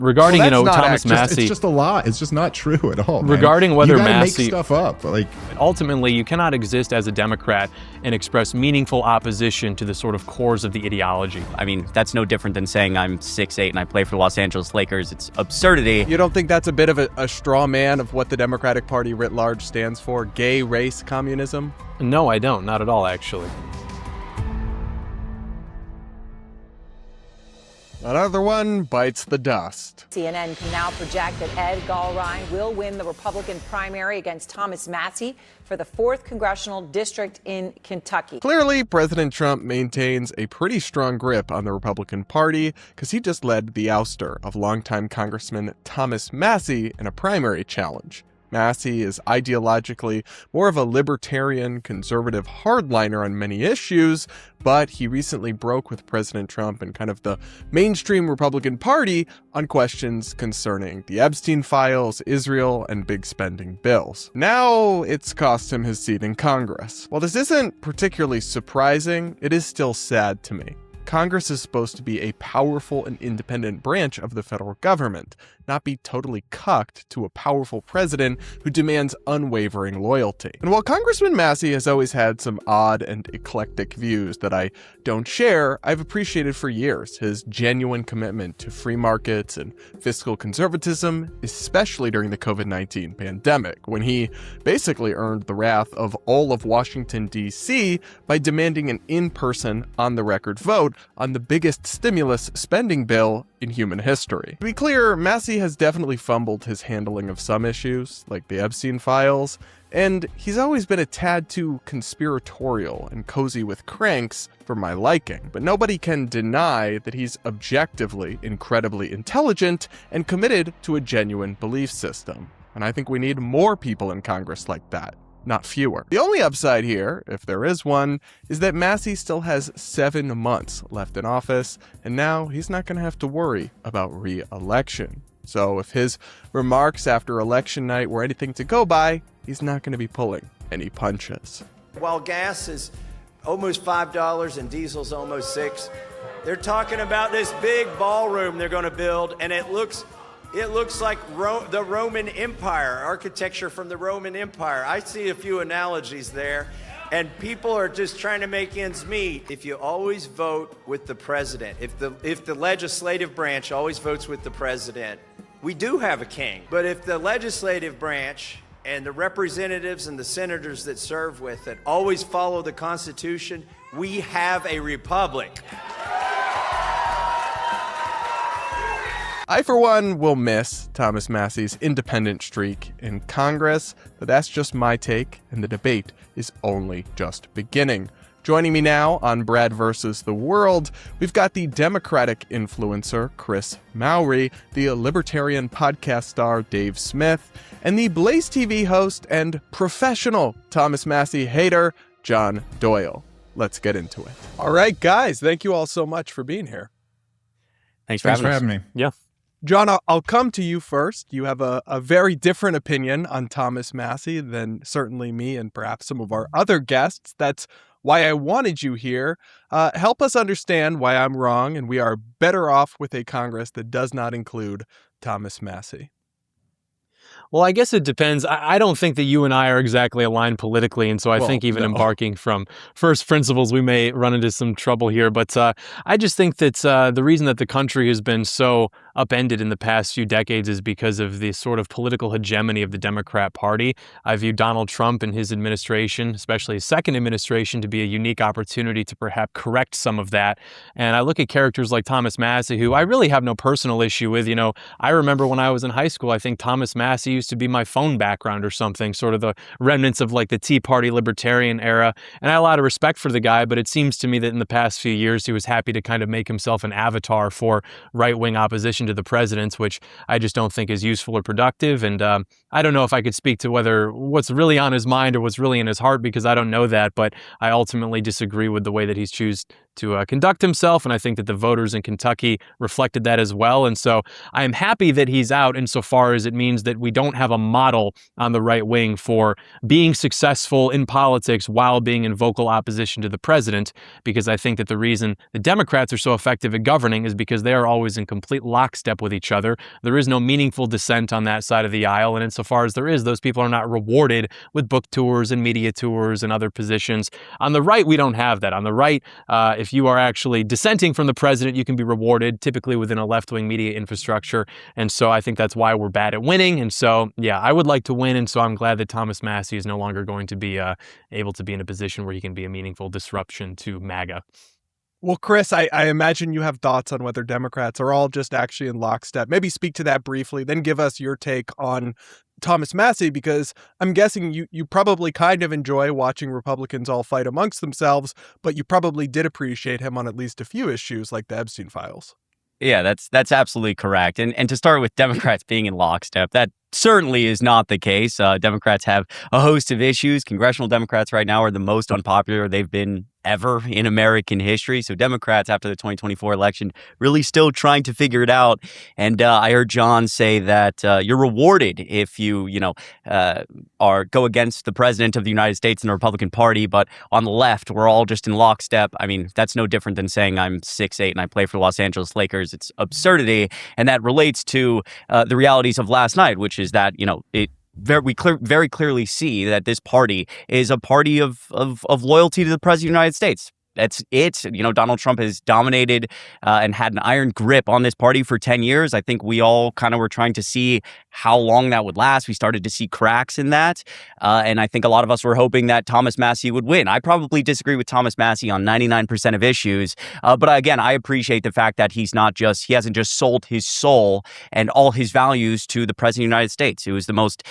Regarding, Thomas Massey, it's just a lie. It's just not true at all. Man. Regarding whether you gotta Massie make stuff up, ultimately, you cannot exist as a Democrat and express meaningful opposition to the sort of cores of the ideology. I mean, that's no different than saying I'm 6'8" and I play for the Los Angeles Lakers. It's absurdity. You don't think that's a bit of a straw man of what the Democratic Party writ large stands for? Gay race communism? No, I don't. Not at all, actually. Another one bites the dust. CNN can now project that Ed Gallrein will win the Republican primary against Thomas Massie for the 4th Congressional District in Kentucky. Clearly, President Trump maintains a pretty strong grip on the Republican Party because he just led the ouster of longtime Congressman Thomas Massie in a primary challenge. Massie is ideologically more of a libertarian, conservative hardliner on many issues, but he recently broke with President Trump and kind of the mainstream Republican Party on questions concerning the Epstein files, Israel, and big spending bills. Now it's cost him his seat in Congress. While this isn't particularly surprising, it is still sad to me. Congress is supposed to be a powerful and independent branch of the federal government, not be totally cucked to a powerful president who demands unwavering loyalty. And while Congressman Massie has always had some odd and eclectic views that I don't share, I've appreciated for years his genuine commitment to free markets and fiscal conservatism, especially during the COVID-19 pandemic, when he basically earned the wrath of all of Washington, D.C. by demanding an in-person, on-the-record vote on the biggest stimulus spending bill in human history. To be clear, Massie has definitely fumbled his handling of some issues, like the Epstein files, and he's always been a tad too conspiratorial and cozy with cranks for my liking. But nobody can deny that he's objectively incredibly intelligent and committed to a genuine belief system. And I think we need more people in Congress like that, not fewer. The only upside here, if there is one, is that Massie still has 7 months left in office, and now he's not going to have to worry about re-election. So if his remarks after election night were anything to go by, he's not going to be pulling any punches. While gas is almost $5 and diesel's almost $6, they're talking about this big ballroom they're going to build, and it looks like the Roman Empire, architecture from the Roman Empire. I see a few analogies there, and people are just trying to make ends meet. If you always vote with the president, if the legislative branch always votes with the president, we do have a king. But if the legislative branch and the representatives and the senators that serve with it always follow the Constitution, we have a republic. I, for one, will miss Thomas Massie's independent streak in Congress, but that's just my take, and the debate is only just beginning. Joining me now on Brad vs. the World, we've got the Democratic influencer Chris Mowrey, the Libertarian podcast star Dave Smith, and the BlazeTV host and professional Thomas Massie hater John Doyle. Let's get into it. All right, guys, thank you all so much for being here. Thanks for having me. Yeah. John, I'll come to you first. You have a very different opinion on Thomas Massie than certainly me and perhaps some of our other guests. That's why I wanted you here. Help us understand why I'm wrong and we are better off with a Congress that does not include Thomas Massie. Well, I guess it depends. I don't think that you and I are exactly aligned politically, and so I think even embarking from first principles, we may run into some trouble here. But I just think that the reason that the country has been so upended in the past few decades is because of the sort of political hegemony of the Democrat Party. I view Donald Trump and his administration, especially his second administration, to be a unique opportunity to perhaps correct some of that. And I look at characters like Thomas Massie, who I really have no personal issue with. I remember when I was in high school, I think Thomas Massie used to be my phone background or something, sort of the remnants of like the Tea Party Libertarian era. And I had a lot of respect for the guy, but it seems to me that in the past few years, he was happy to kind of make himself an avatar for right-wing opposition to the presidents, which I just don't think is useful or productive. And I don't know if I could speak to whether what's really on his mind or what's really in his heart, because I don't know that, but I ultimately disagree with the way that he's conduct himself, and I think that the voters in Kentucky reflected that as well. And so I am happy that he's out insofar as it means that we don't have a model on the right wing for being successful in politics while being in vocal opposition to the president, because I think that the reason the Democrats are so effective at governing is because they are always in complete lockstep with each other. There is no meaningful dissent on that side of the aisle, and insofar as there is, those people are not rewarded with book tours and media tours and other positions. On the right, we don't have that. On the right, if you are actually dissenting from the president, you can be rewarded, typically within a left-wing media infrastructure. And so I think that's why we're bad at winning. And so, yeah, I would like to win. And so I'm glad that Thomas Massie is no longer going to be able to be in a position where he can be a meaningful disruption to MAGA. Well, Chris, I imagine you have thoughts on whether Democrats are all just actually in lockstep. Maybe speak to that briefly, then give us your take on Thomas Massie, because I'm guessing you probably kind of enjoy watching Republicans all fight amongst themselves, but you probably did appreciate him on at least a few issues like the Epstein files. Yeah, that's absolutely correct. And to start with Democrats being in lockstep, that certainly is not the case. Democrats have a host of issues. Congressional Democrats right now are the most unpopular they've been ever in American history. So Democrats, after the 2024 election, really still trying to figure it out. And I heard John say that you're rewarded if you go against the president of the United States and the Republican Party. But on the left, we're all just in lockstep. I mean, that's no different than saying I'm 6'8" and I play for the Los Angeles Lakers. It's absurdity. And that relates to the realities of last night, which is that, we very clearly see that this party is a party of loyalty to the president of the United States. That's it. Donald Trump has dominated and had an iron grip on this party for 10 years. I think we all kind of were trying to see how long that would last. We started to see cracks in that. And I think a lot of us were hoping that Thomas Massie would win. I probably disagree with Thomas Massie on 99% of issues. But again, I appreciate the fact that he hasn't just sold his soul and all his values to the president of the United States. It was the most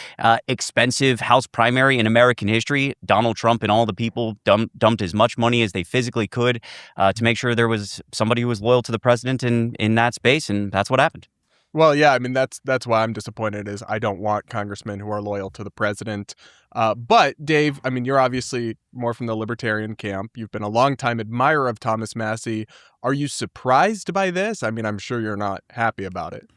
expensive House primary in American history. Donald Trump and all the people dumped as much money as they physically could to make sure there was somebody who was loyal to the president in that space, and that's what happened. Well, yeah, I mean, that's why I'm disappointed is I don't want congressmen who are loyal to the president. But Dave, I mean, you're obviously more from the Libertarian camp. You've been a longtime admirer of Thomas Massie. Are you surprised by this? I mean, I'm sure you're not happy about it.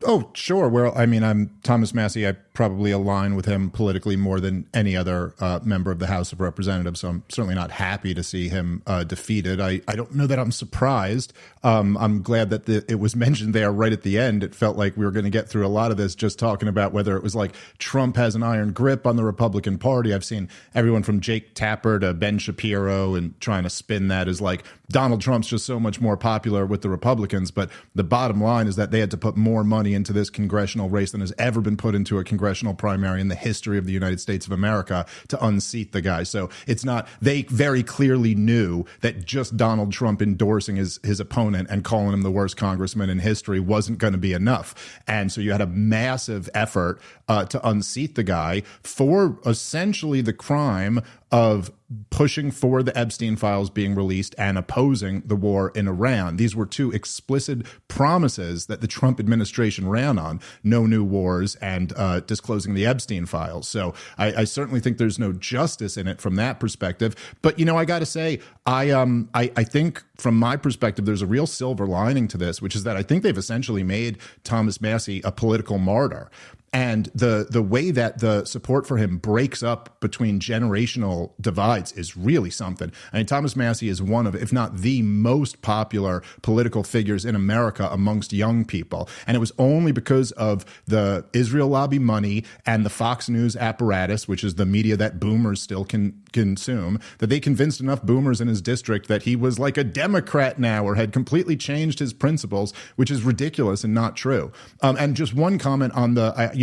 Oh, sure. Well, I mean, I'm Thomas Massie. I probably align with him politically more than any other member of the House of Representatives. So I'm certainly not happy to see him defeated. I don't know that I'm surprised. I'm glad that it was mentioned there right at the end. It felt like we were going to get through a lot of this just talking about whether it was like Trump has an iron grip on the Republican Party. I've seen everyone from Jake Tapper to Ben Shapiro and trying to spin that as like Donald Trump's just so much more popular with the Republicans. But the bottom line is that they had to put more money into this congressional race than has ever been put into a congressional primary in the history of the United States of America to unseat the guy. So it's not, they very clearly knew that just Donald Trump endorsing his opponent and calling him the worst congressman in history wasn't going to be enough. And so you had a massive effort to unseat the guy for essentially the crime of pushing for the Epstein files being released and opposing the war in Iran. These were two explicit promises that the Trump administration ran on: no new wars and disclosing the Epstein files. So I certainly think there's no justice in it from that perspective. But, I got to say, I think from my perspective, there's a real silver lining to this, which is that I think they've essentially made Thomas Massie a political martyr. And the way that the support for him breaks up between generational divides is really something. I mean, Thomas Massie is one of, if not the most popular political figures in America amongst young people. And it was only because of the Israel lobby money and the Fox News apparatus, which is the media that boomers still can consume, that they convinced enough boomers in his district that he was like a Democrat now or had completely changed his principles, which is ridiculous and not true. And just one comment on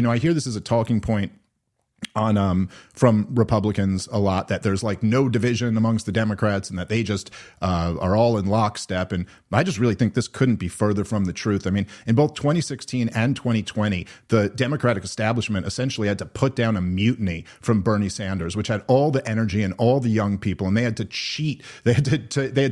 I hear this as a talking point on from Republicans a lot, that there's like no division amongst the Democrats and that they just are all in lockstep. And I just really think this couldn't be further from the truth. I mean, in both 2016 and 2020, the Democratic establishment essentially had to put down a mutiny from Bernie Sanders, which had all the energy and all the young people, and they had to cheat. They had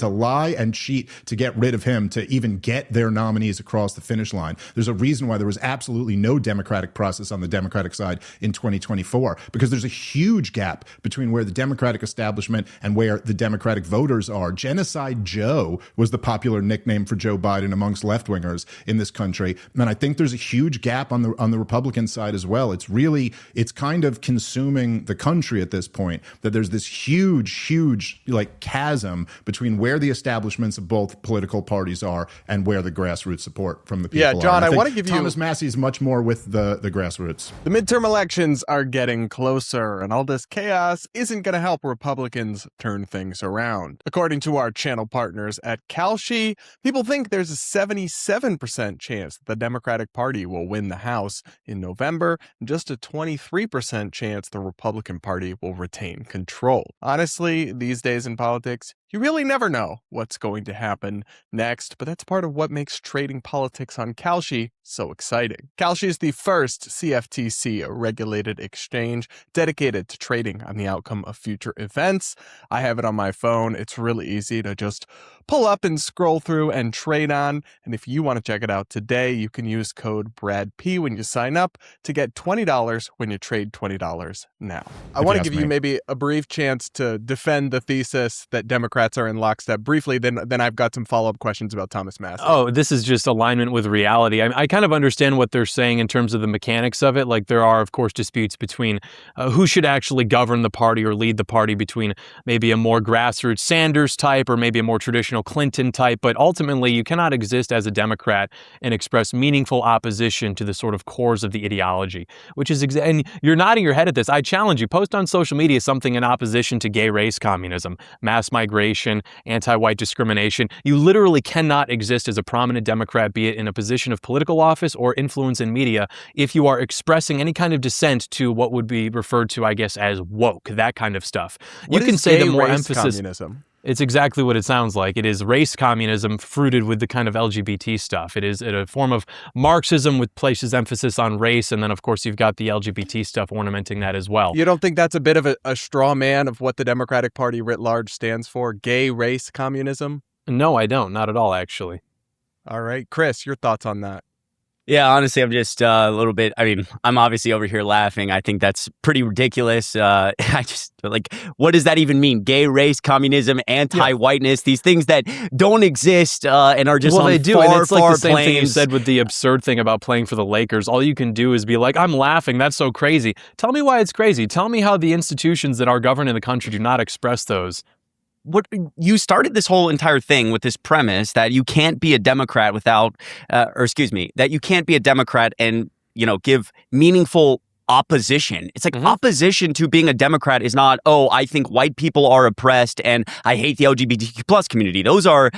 to lie and cheat to get rid of him, to even get their nominees across the finish line. There's a reason why there was absolutely no democratic process on the Democratic side in 2024. more, because there's a huge gap between where the Democratic establishment and where the Democratic voters are. Genocide Joe was the popular nickname for Joe Biden amongst left-wingers in this country. And I think there's a huge gap on the Republican side as well. It's kind of consuming the country at this point, that there's this huge like chasm between where the establishments of both political parties are and where the grassroots support from the people are. Yeah, John, I want to give Thomas Massie is much more with the grassroots. The midterm elections are getting closer, and all this chaos isn't going to help Republicans turn things around. According to our channel partners at Kalshi, people think there's a 77% chance that the Democratic Party will win the House in November, and just a 23% chance the Republican Party will retain control. Honestly, these days in politics, you really never know what's going to happen next, but that's part of what makes trading politics on Kalshi so exciting. Kalshi is the first CFTC-regulated exchange dedicated to trading on the outcome of future events. I have it on my phone. It's really easy to just pull up and scroll through and trade on. And if you want to check it out today, you can use code BRADP when you sign up to get $20 when you trade $20 now. I want to give you maybe a brief chance to defend the thesis that Democrats are in lockstep briefly. Then I've got some follow-up questions about Thomas Massie. Oh, this is just alignment with reality. I kind of understand what they're saying in terms of the mechanics of it. Like, there are, of course, disputes between who should actually govern the party or lead the party, between maybe a more grassroots Sanders type or maybe a more traditional Clinton type. But ultimately, you cannot exist as a Democrat and express meaningful opposition to the sort of cores of the ideology, which is and you're nodding your head at this. I challenge you, post on social media something in opposition to gay race communism, mass migration, anti-white discrimination. You literally cannot exist as a prominent Democrat, be it in a position of political office or influence in media, if you are expressing any kind of dissent to what would be referred to, I guess, as woke, that kind of stuff. What you can is say gay that more race emphasis. Communism? It's exactly what it sounds like. It is race communism fruited with the kind of LGBT stuff. It is a form of Marxism with places emphasis on race, and then, of course, you've got the LGBT stuff ornamenting that as well. You don't think that's a bit of a straw man of what the Democratic Party writ large stands for? Gay race communism? No, I don't. Not at all, actually. All right. Chris, your thoughts on that? Yeah, honestly, I'm just a little bit, I'm obviously over here laughing. I think that's pretty ridiculous. I just, what does that even mean? Gay race, communism, anti-whiteness, these things that don't exist and are just on they do, far, and it's like the same planes. thing you said with the absurd thing about playing for the Lakers. All you can do is be like, I'm laughing, that's so crazy. Tell me why it's crazy. Tell me how the institutions that are governing the country do not express those. What you started this whole entire thing with this premise that you can't be a Democrat without, that you can't be a Democrat and, give meaningful opposition. It's like opposition to being a Democrat is not, oh, I think white people are oppressed and I hate the LGBTQ plus community. Those are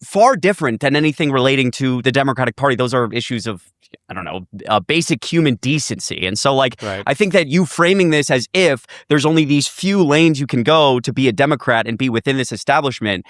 far different than anything relating to the Democratic Party. Those are issues of, basic human decency. And so, right. I think that you framing this as if there's only these few lanes you can go to be a Democrat and be within this establishment,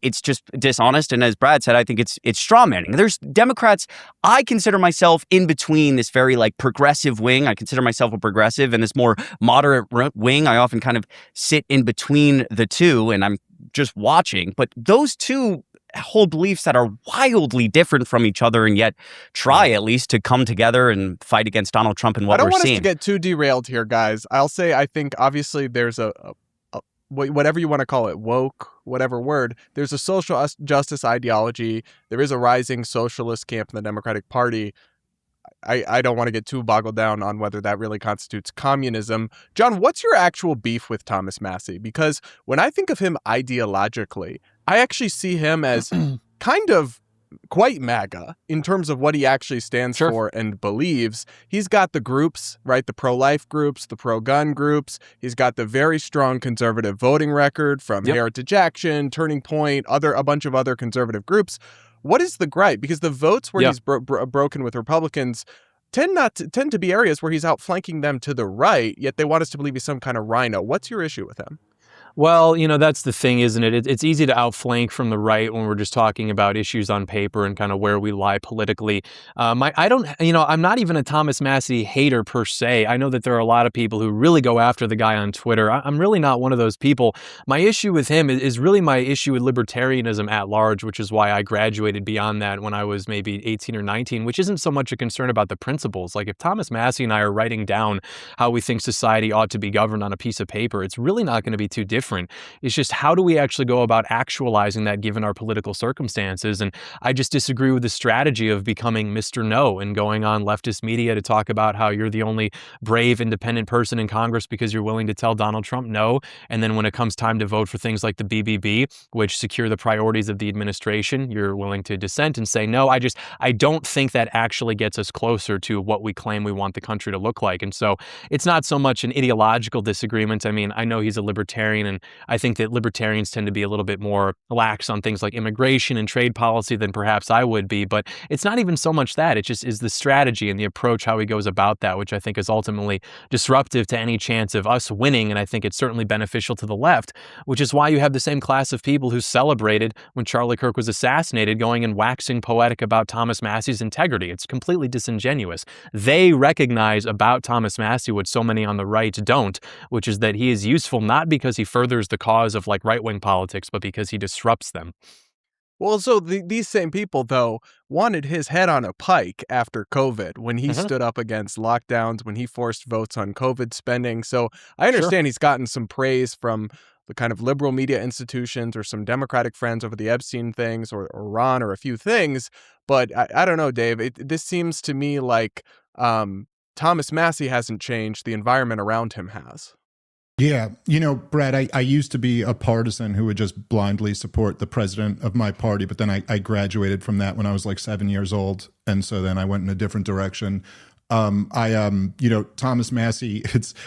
it's just dishonest. And as Brad said, I think it's straw manning. There's Democrats. I consider myself in between this very progressive wing. I consider myself a progressive, and this more moderate wing. I often kind of sit in between the two, and I'm just watching. But those two hold beliefs that are wildly different from each other, and yet try at least to come together and fight against Donald Trump and what we're seeing. I don't want us to get too derailed here, guys. I'll say I think obviously there's a whatever you want to call it, woke, whatever word, there's a social justice ideology. There is a rising socialist camp in the Democratic Party. I don't want to get too boggled down on whether that really constitutes communism. John, what's your actual beef with Thomas Massie? Because when I think of him ideologically, I actually see him as kind of quite MAGA in terms of what he actually stands for and believes. He's got the groups, right? The pro-life groups, the pro-gun groups. He's got the very strong conservative voting record from Heritage Action, Turning Point, a bunch of other conservative groups. What is the gripe? Because the votes where he's broken with Republicans tend to be areas where he's outflanking them to the right, yet they want us to believe he's some kind of rhino. What's your issue with him? Well, that's the thing, isn't it? It's easy to outflank from the right when we're just talking about issues on paper and kind of where we lie politically. I don't, I'm not even a Thomas Massie hater per se. I know that there are a lot of people who really go after the guy on Twitter. I'm really not one of those people. My issue with him is really my issue with libertarianism at large, which is why I graduated beyond that when I was maybe 18 or 19, which isn't so much a concern about the principles. Like if Thomas Massie and I are writing down how we think society ought to be governed on a piece of paper, it's really not going to be too different. It's just how do we actually go about actualizing that given our political circumstances? And I just disagree with the strategy of becoming Mr. No and going on leftist media to talk about how you're the only brave, independent person in Congress because you're willing to tell Donald Trump no. And then when it comes time to vote for things like the BBB, which secure the priorities of the administration, you're willing to dissent and say no. I don't think that actually gets us closer to what we claim we want the country to look like. And so it's not so much an ideological disagreement. I mean, I know he's a libertarian, and I think that libertarians tend to be a little bit more lax on things like immigration and trade policy than perhaps I would be. But it's not even so much that. It just is the strategy and the approach, how he goes about that, which I think is ultimately disruptive to any chance of us winning. And I think it's certainly beneficial to the left, which is why you have the same class of people who celebrated when Charlie Kirk was assassinated, going and waxing poetic about Thomas Massie's integrity. It's completely disingenuous. They recognize about Thomas Massie what so many on the right don't, which is that he is useful not because he furthers the cause of like right-wing politics, but because he disrupts them. Well, so these same people, though, wanted his head on a pike after COVID when he stood up against lockdowns, when he forced votes on COVID spending. So I understand he's gotten some praise from the kind of liberal media institutions or some Democratic friends over the Epstein things or Ron or a few things. But I don't know, Dave, this seems to me like Thomas Massie hasn't changed. The environment around him has. Yeah. Brad, I used to be a partisan who would just blindly support the president of my party, but then I graduated from that when I was like 7 years old. And so then I went in a different direction. Thomas Massie,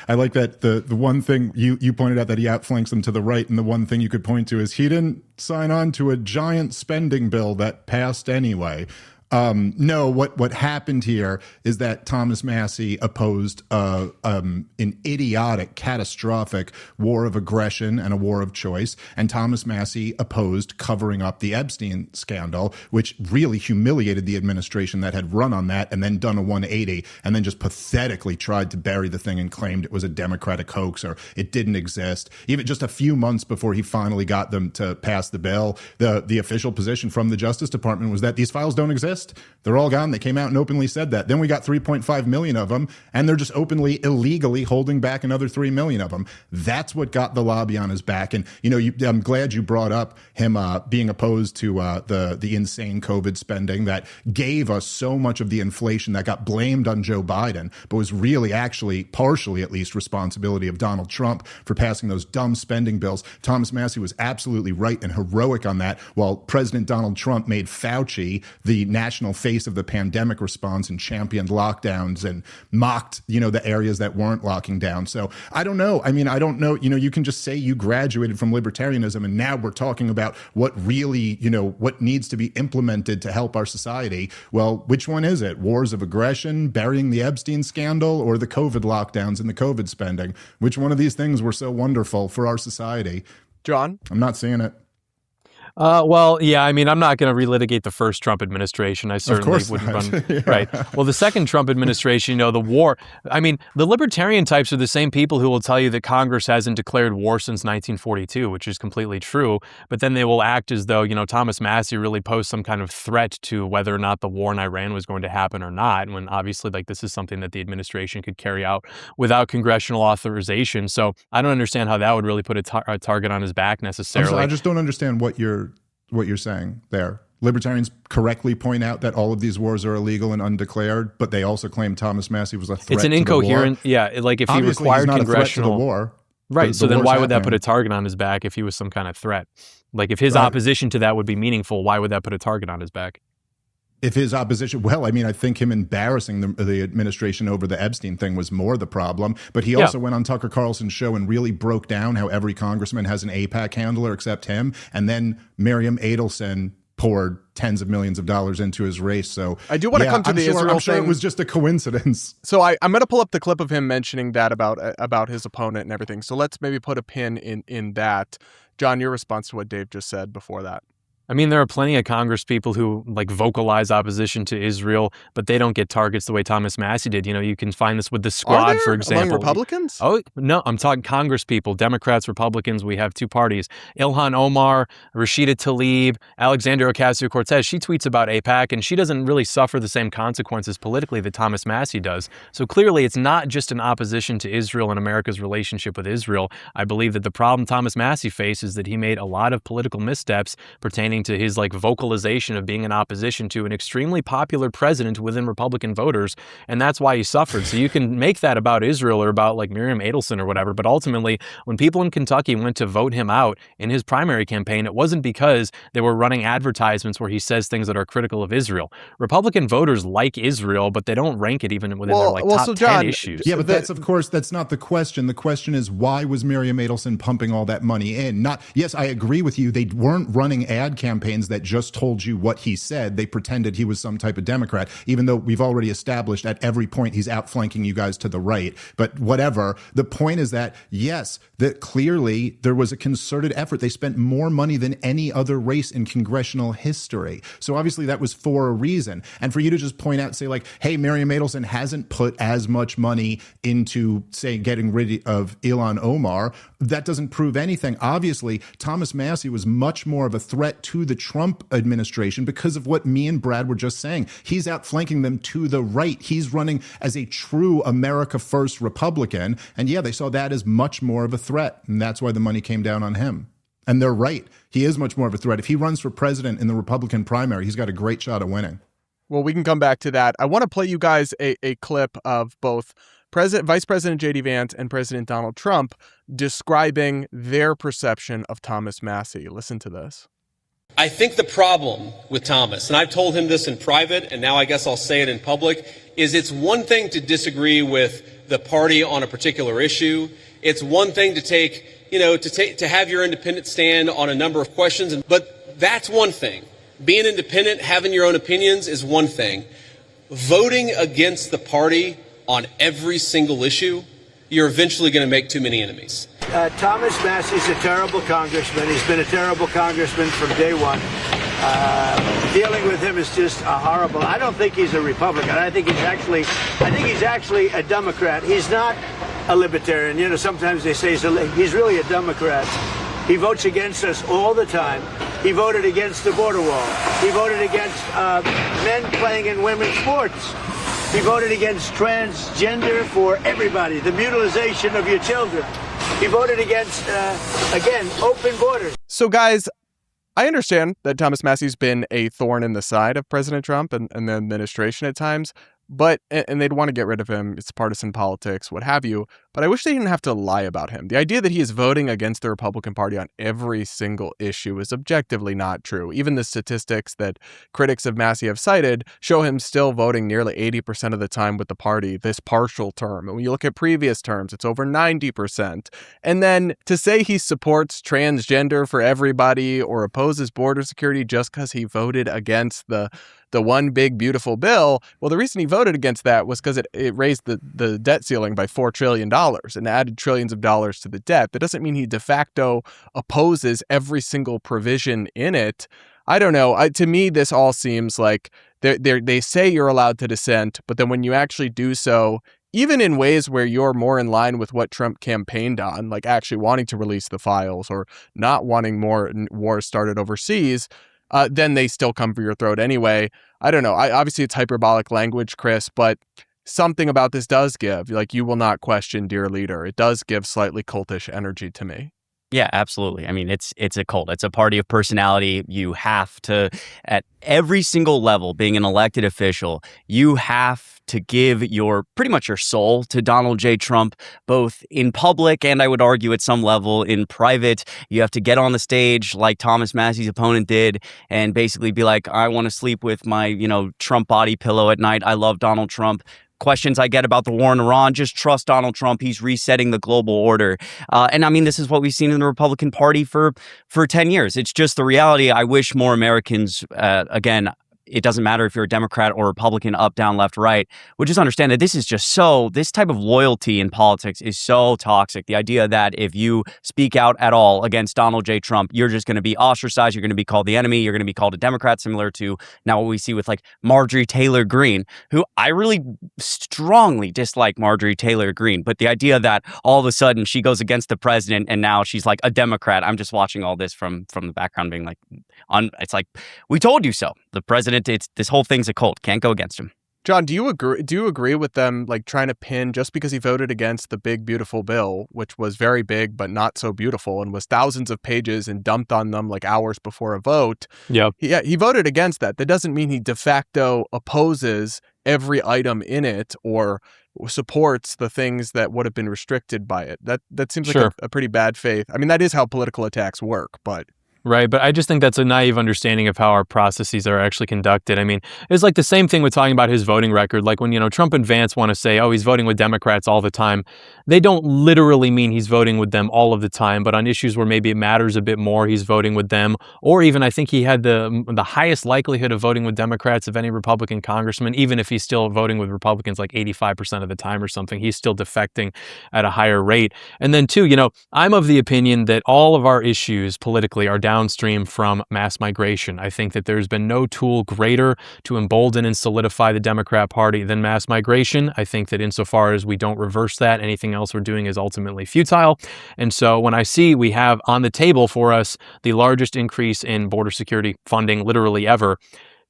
I like that the one thing you pointed out that he outflanks him to the right. And the one thing you could point to is he didn't sign on to a giant spending bill that passed anyway. No, what happened here is that Thomas Massie opposed an idiotic, catastrophic war of aggression and a war of choice, and Thomas Massie opposed covering up the Epstein scandal, which really humiliated the administration that had run on that and then done a 180 and then just pathetically tried to bury the thing and claimed it was a Democratic hoax or it didn't exist. Even just a few months before he finally got them to pass the bill, the official position from the Justice Department was that these files don't exist. They're all gone. They came out and openly said that. Then we got 3.5 million of them, and they're just openly, illegally holding back another 3 million of them. That's what got the lobby on his back. And, I'm glad you brought up him being opposed to the insane COVID spending that gave us so much of the inflation that got blamed on Joe Biden, but was really actually, partially at least, responsibility of Donald Trump for passing those dumb spending bills. Thomas Massie was absolutely right and heroic on that, while President Donald Trump made Fauci the national face of the pandemic response and championed lockdowns and mocked, the areas that weren't locking down. So I don't know. I mean, I don't know. You can just say you graduated from libertarianism and now we're talking about what really, what needs to be implemented to help our society. Well, which one is it? Wars of aggression, burying the Epstein scandal, or the COVID lockdowns and the COVID spending? Which one of these things were so wonderful for our society? John? I'm not seeing it. Well, yeah, I mean, I'm not going to relitigate the first Trump administration. I certainly wouldn't run. Yeah. Right. Well, the second Trump administration, the war. I mean, the libertarian types are the same people who will tell you that Congress hasn't declared war since 1942, which is completely true. But then they will act as though, Thomas Massie really posed some kind of threat to whether or not the war in Iran was going to happen or not, when obviously, this is something that the administration could carry out without congressional authorization. So I don't understand how that would really put a target on his back necessarily. I just don't understand what you're saying there. Libertarians correctly point out that all of these wars are illegal and undeclared, but they also claim Thomas Massie was a threat. It's an incoherent, to the war. Yeah. Like if Obviously, he required he's not congressional a threat to the war. Right. So then why would that put a happening. target on his back if he was some kind of threat? Like if his opposition to that would be meaningful, why would that put a target on his back? If his opposition, well, I mean, I think him embarrassing the administration over the Epstein thing was more the problem. But he also went on Tucker Carlson's show and really broke down how every congressman has an AIPAC handler except him. And then Miriam Adelson poured tens of millions of dollars into his race. So I do want to come to the Israel I'm sure thing. It was just a coincidence. So I'm going to pull up the clip of him mentioning that about his opponent and everything. So let's maybe put a pin in that. John, your response to what Dave just said before that. I mean, there are plenty of Congress people who vocalize opposition to Israel, but they don't get targets the way Thomas Massie did. You can find this with the Squad, for example. Among Republicans? Oh, no, I'm talking Congress people, Democrats, Republicans. We have two parties. Ilhan Omar, Rashida Tlaib, Alexandria Ocasio-Cortez. She tweets about AIPAC, and she doesn't really suffer the same consequences politically that Thomas Massie does. So clearly, it's not just an opposition to Israel and America's relationship with Israel. I believe that the problem Thomas Massie faces is that he made a lot of political missteps pertaining to his vocalization of being in opposition to an extremely popular president within Republican voters, and that's why he suffered. So you can make that about Israel or about Miriam Adelson or whatever, but ultimately when people in Kentucky went to vote him out in his primary campaign, it wasn't because they were running advertisements where he says things that are critical of Israel. Republican voters like Israel, but they don't rank it even within their top 10 issues. Yeah, but that's not the question. The question is, why was Miriam Adelson pumping all that money in? Yes, I agree with you. They weren't running ad campaigns that just told you what he said. They pretended he was some type of Democrat, even though we've already established at every point he's outflanking you guys to the right. But whatever. The point is that, yes, that clearly there was a concerted effort. They spent more money than any other race in congressional history. So obviously that was for a reason. And for you to just point out, say hey, Miriam Adelson hasn't put as much money into, say, getting rid of Ilhan Omar, that doesn't prove anything. Obviously, Thomas Massie was much more of a threat to the Trump administration because of what me and Brad were just saying. He's outflanking them to the right. He's running as a true America First Republican. And yeah, they saw that as much more of a threat. And that's why the money came down on him. And they're right. He is much more of a threat. If he runs for president in the Republican primary, he's got a great shot at winning. Well, we can come back to that. I want to play you guys a clip of both Vice President J.D. Vance and President Donald Trump describing their perception of Thomas Massie. Listen to this. I think the problem with Thomas, and I've told him this in private, and now I guess I'll say it in public, is it's one thing to disagree with the party on a particular issue. It's one thing to have your independent stand on a number of questions, but that's one thing. Being independent, having your own opinions is one thing. Voting against the party on every single issue, you're eventually going to make too many enemies. Thomas Massie's a terrible congressman. He's been a terrible congressman from day one. Dealing with him is just horrible. I don't think he's a Republican. I think he's actually a Democrat. He's not a Libertarian. Sometimes they say he's really a Democrat. He votes against us all the time. He voted against the border wall. He voted against men playing in women's sports. He voted against transgender for everybody, the mutilization of your children. He voted against, again, open borders. So, guys, I understand that Thomas Massie's been a thorn in the side of President Trump and the administration at times, and they'd want to get rid of him. It's partisan politics, what have you. But I wish they didn't have to lie about him. The idea that he is voting against the Republican Party on every single issue is objectively not true. Even the statistics that critics of Massie have cited show him still voting nearly 80% of the time with the party this partial term. And when you look at previous terms, it's over 90%. And then to say he supports transgender for everybody or opposes border security just because he voted against the one big beautiful bill, well, the reason he voted against that was because it raised the debt ceiling by $4 trillion and added trillions of dollars to the debt. That doesn't mean he de facto opposes every single provision in it. I don't know. To me, this all seems like they say you're allowed to dissent, but then when you actually do so, even in ways where you're more in line with what Trump campaigned on, like actually wanting to release the files or not wanting more wars started overseas, then they still come for your throat anyway. I don't know. Obviously, it's hyperbolic language, Chris, but something about this does give. You will not question, dear leader. It does give slightly cultish energy to me. Yeah, absolutely. I mean, it's a cult. It's a party of personality. You have to, at every single level, being an elected official, you have to give pretty much your soul to Donald J. Trump, both in public and I would argue at some level in private. You have to get on the stage like Thomas Massie's opponent did and basically be like, I want to sleep with my, Trump body pillow at night. I love Donald Trump. questions I get about the war in Iran, just trust Donald Trump. He's resetting the global order. And I mean, this is what we've seen in the Republican Party for 10 years. It's just the reality. I wish more Americans, again, it doesn't matter if you're a Democrat or Republican, up, down, left, right, would just understand that this type of loyalty in politics is so toxic. The idea that if you speak out at all against Donald J. Trump, you're just going to be ostracized. You're going to be called the enemy. You're going to be called a Democrat, similar to now what we see with like Marjorie Taylor Greene, who I really strongly dislike Marjorie Taylor Greene. But the idea that all of a sudden she goes against the president and now she's like a Democrat, I'm just watching all this from the background being like, it's like, we told you so. The president, this whole thing's a cult. Can't go against him. John, do you agree with them like trying to pin just because he voted against the big beautiful bill, which was very big but not so beautiful and was thousands of pages and dumped on them like hours before a vote? Yeah, he voted against that. That doesn't mean he de facto opposes every item in it or supports the things that would have been restricted by it. That seems like a pretty bad faith. I mean, that is how political attacks work, but right, but I just think that's a naive understanding of how our processes are actually conducted. I mean, it's like the same thing with talking about his voting record. Like when, Trump and Vance want to say, oh, he's voting with Democrats all the time. They don't literally mean he's voting with them all of the time, but on issues where maybe it matters a bit more, he's voting with them. Or even I think he had the highest likelihood of voting with Democrats of any Republican congressman, even if he's still voting with Republicans like 85% of the time or something. He's still defecting at a higher rate. And then two, I'm of the opinion that all of our issues politically are downstream from mass migration. I think that there's been no tool greater to embolden and solidify the Democrat Party than mass migration. I think that insofar as we don't reverse that, anything else we're doing is ultimately futile. And so when I see we have on the table for us the largest increase in border security funding literally ever,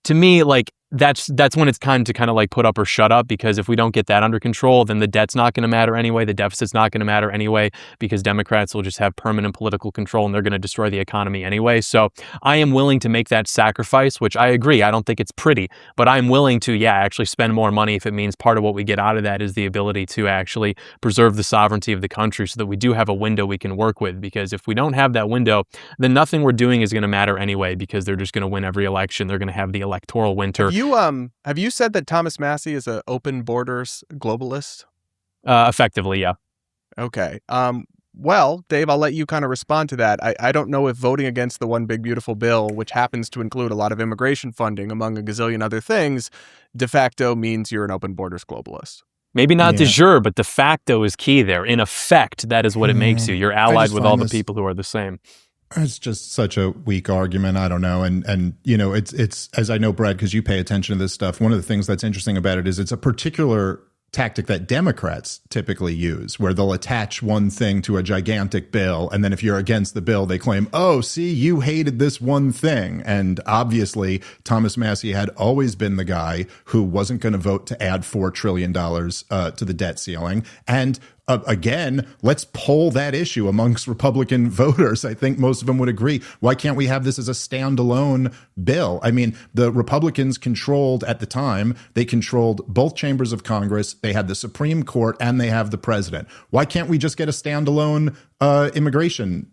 to me, like, that's when it's time to kind of like put up or shut up, because if we don't get that under control, then the debt's not going to matter anyway. The deficit's not going to matter anyway, because Democrats will just have permanent political control and they're going to destroy the economy anyway. So I am willing to make that sacrifice, which I agree. I don't think it's pretty, but I'm willing to, actually spend more money if it means part of what we get out of that is the ability to actually preserve the sovereignty of the country so that we do have a window we can work with. Because if we don't have that window, then nothing we're doing is going to matter anyway, because they're just going to win every election. They're going to have the electoral winter. Have you said that Thomas Massie is an open borders globalist? Effectively, yeah. Okay. Well, Dave, I'll let you kind of respond to that. I don't know if voting against the one big beautiful bill, which happens to include a lot of immigration funding among a gazillion other things, de facto means you're an open borders globalist. Maybe not de jure, but de facto is key there. In effect, that is what it makes you. You're allied with all the people who are the same. It's just such a weak argument. I don't know. And it's as I know, Brad, because you pay attention to this stuff, one of the things that's interesting about it is it's a particular tactic that Democrats typically use, where they'll attach one thing to a gigantic bill, and then if you're against the bill, they claim, oh, see, you hated this one thing. And obviously, Thomas Massie had always been the guy who wasn't going to vote to add $4 trillion to the debt ceiling. And again, let's poll that issue amongst Republican voters. I think most of them would agree. Why can't we have this as a standalone bill? I mean, the Republicans controlled at the time, they controlled both chambers of Congress. They had the Supreme Court and they have the president. Why can't we just get a standalone immigration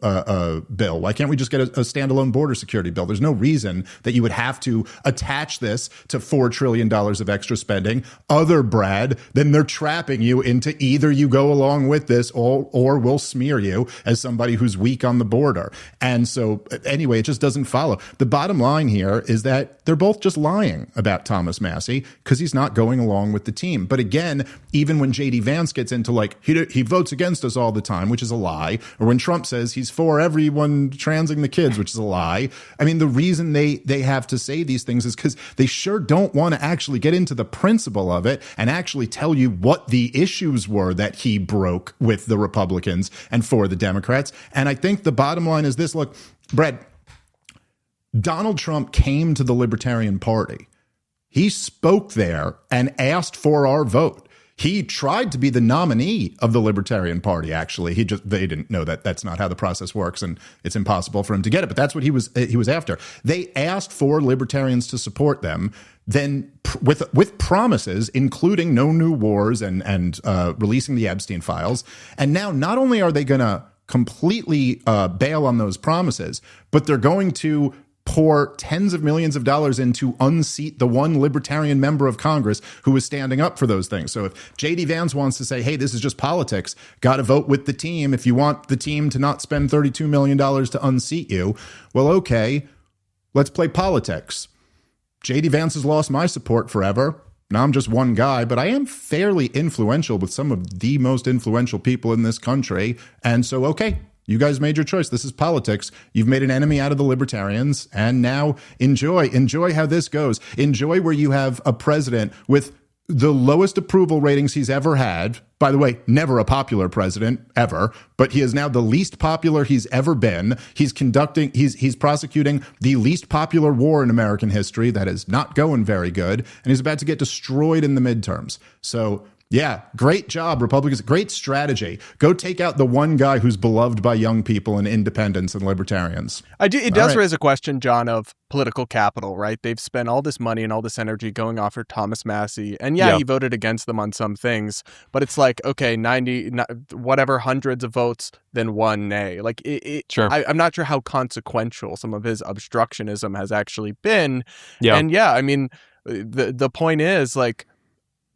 bill? Why can't we just get a standalone border security bill? There's no reason that you would have to attach this to $4 trillion of extra spending. Brad, then they're trapping you into either you go along with this or we'll smear you as somebody who's weak on the border. And so anyway, it just doesn't follow. The bottom line here is that they're both just lying about Thomas Massie because he's not going along with the team. But again, even when J.D. Vance gets into like, he votes against us all the time, which is a lie, or when Trump says he's for everyone transing the kids, which is a lie. I mean, the reason they have to say these things is because they sure don't want to actually get into the principle of it and actually tell you what the issues were that he broke with the Republicans and for the Democrats. And I think the bottom line is this. Look, Brett, Donald Trump came to the Libertarian Party. He spoke there and asked for our vote. He tried to be the nominee of the Libertarian Party, actually. They didn't know that that's not how the process works, and it's impossible for him to get it. But that's what he was after. They asked for libertarians to support them, then with promises, including no new wars and releasing the Epstein files. And now not only are they going to completely bail on those promises, but they're going to pour tens of millions of dollars in to unseat the one Libertarian member of Congress who was standing up for those things. So if J.D. Vance wants to say, hey, this is just politics, got to vote with the team if you want the team to not spend $32 million to unseat you, well, okay, let's play politics. J.D. Vance has lost my support forever. Now I'm just one guy, but I am fairly influential with some of the most influential people in this country. And so, okay, you guys made your choice. This is politics. You've made an enemy out of the Libertarians. And now enjoy how this goes. Enjoy where you have a president with the lowest approval ratings he's ever had. By the way, never a popular president ever, but he is now the least popular he's ever been. He's prosecuting the least popular war in American history that is not going very good, and he's about to get destroyed in the midterms. So yeah, great job, Republicans. Great strategy. Go take out the one guy who's beloved by young people and independents and libertarians. It does raise a question, John, of political capital, right? They've spent all this money and all this energy going after Thomas Massie. And yeah, he voted against them on some things, but it's like, okay, 90, whatever, hundreds of votes, then one nay. Like, sure. I'm not sure how consequential some of his obstructionism has actually been. Yeah. And yeah, I mean, the point is, like,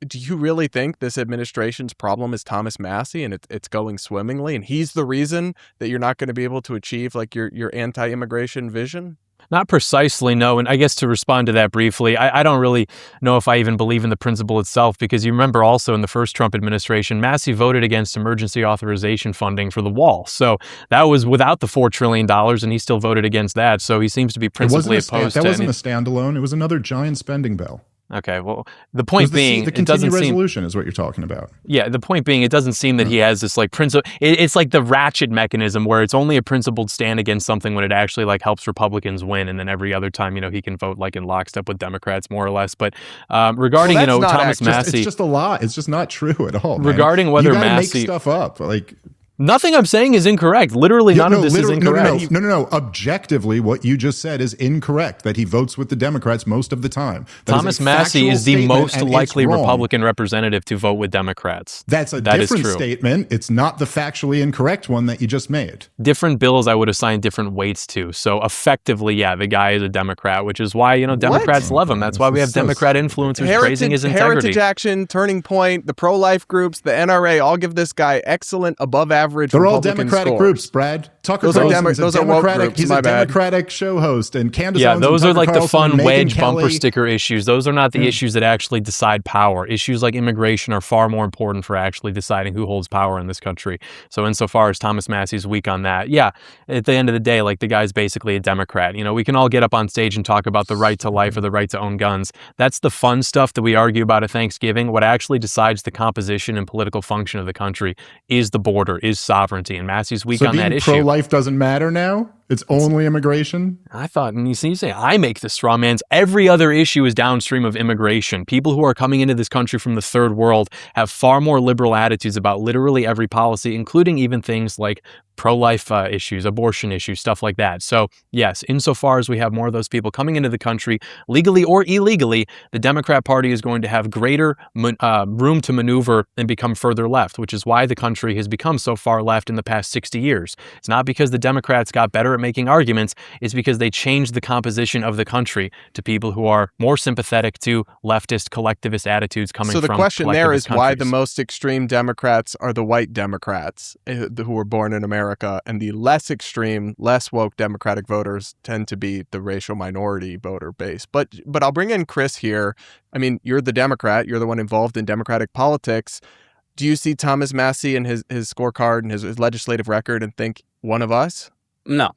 do you really think this administration's problem is Thomas Massie and it's going swimmingly and he's the reason that you're not going to be able to achieve like your anti-immigration vision? Not precisely, no. And I guess to respond to that briefly, I don't really know if I even believe in the principle itself, because you remember also in the first Trump administration, Massie voted against emergency authorization funding for the wall. So that was without the $4 trillion, and he still voted against that. So he seems to be principally opposed to it. That wasn't a standalone. It was another giant spending bill. Okay, well, the point being, the continued resolution is what you're talking about. Yeah, the point being, it doesn't seem that he has this like principle. It's like the ratchet mechanism where it's only a principled stand against something when it actually like helps Republicans win, and then every other time, he can vote like in lockstep with Democrats more or less. But regarding Thomas Massie, it's just a lie. It's just not true at all. Man. Regarding whether you gotta Massie make stuff up, like. Nothing I'm saying is incorrect. Literally, none of this is incorrect. No. Objectively, what you just said is incorrect, that he votes with the Democrats most of the time. Thomas Massie is the most likely Republican representative to vote with Democrats. That's a different statement. It's not the factually incorrect one that you just made. Different bills I would assign different weights to. So effectively, yeah, the guy is a Democrat, which is why, Democrats love him. That's why we have Democrat influencers praising his integrity. Heritage Action, Turning Point, the pro-life groups, the NRA, all give this guy excellent, above average. They're all Democratic groups, Brad. Tucker Carlson's a Democratic. He's a Democratic show host, and Candace. Yeah, those are like the fun wedge Kelly. Bumper sticker issues. Those are not the issues that actually decide power. Issues like immigration are far more important for actually deciding who holds power in this country. So insofar as Thomas Massie's weak on that, yeah, at the end of the day, like the guy's basically a Democrat. We can all get up on stage and talk about the right to life or the right to own guns. That's the fun stuff that we argue about at Thanksgiving. What actually decides the composition and political function of the country is the border, is sovereignty, and Massie's weak on that issue. So pro-life doesn't matter now? It's only immigration? I thought, and you say, I make the straw man's. Every other issue is downstream of immigration. People who are coming into this country from the third world have far more liberal attitudes about literally every policy, including even things like pro-life issues, abortion issues, stuff like that. So yes, insofar as we have more of those people coming into the country, legally or illegally, the Democrat Party is going to have greater room to maneuver and become further left, which is why the country has become so far left in the past 60 years. It's not because the Democrats got better at making arguments, it's because they changed the composition of the country to people who are more sympathetic to leftist, collectivist attitudes coming from So the question there is countries. Why the most extreme Democrats are the white Democrats who were born in America, and the less extreme, less woke Democratic voters tend to be the racial minority voter base. But I'll bring in Chris here. I mean, you're the Democrat. You're the one involved in Democratic politics. Do you see Thomas Massie and his scorecard and his legislative record and think, one of us? No,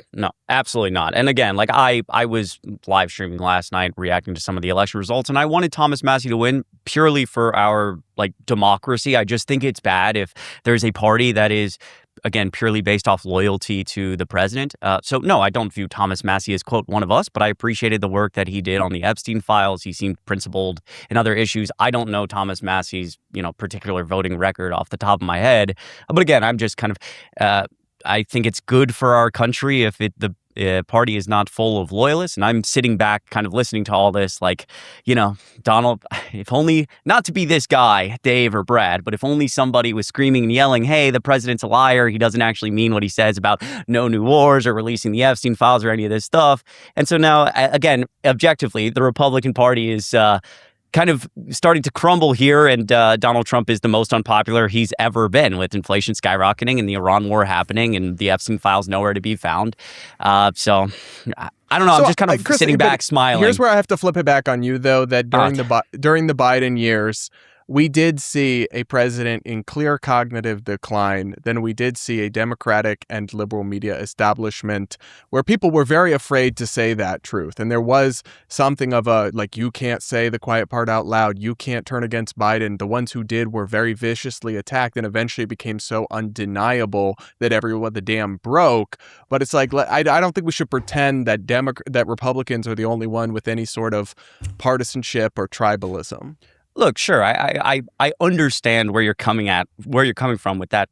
absolutely not. And again, like I was live streaming last night, reacting to some of the election results, and I wanted Thomas Massie to win purely for our democracy. I just think it's bad if there's a party that is, again, purely based off loyalty to the president. So no, I don't view Thomas Massie as, quote, one of us, but I appreciated the work that he did on the Epstein files. He seemed principled in other issues. I don't know Thomas Massie's, particular voting record off the top of my head. But again, I'm just kind of, I think it's good for our country if the party is not full of loyalists. And I'm sitting back kind of listening to all this like, Donald, if only, not to be this guy, Dave or Brad, but if only somebody was screaming and yelling, hey, the president's a liar. He doesn't actually mean what he says about no new wars or releasing the Epstein files or any of this stuff. And so now, again, objectively, the Republican Party is kind of starting to crumble here, and Donald Trump is the most unpopular he's ever been, with inflation skyrocketing and the Iran war happening and the Epstein files nowhere to be found. So I don't know. I'm just kind of sitting back smiling. Here's where I have to flip it back on you, though, that during the Biden years, we did see a president in clear cognitive decline. Then we did see a Democratic and liberal media establishment where people were very afraid to say that truth. And there was something of a, like, you can't say the quiet part out loud. You can't turn against Biden. The ones who did were very viciously attacked, and eventually became so undeniable that the dam broke. But it's like, I don't think we should pretend that that Republicans are the only one with any sort of partisanship or tribalism. Look, sure, I understand where you're coming from with that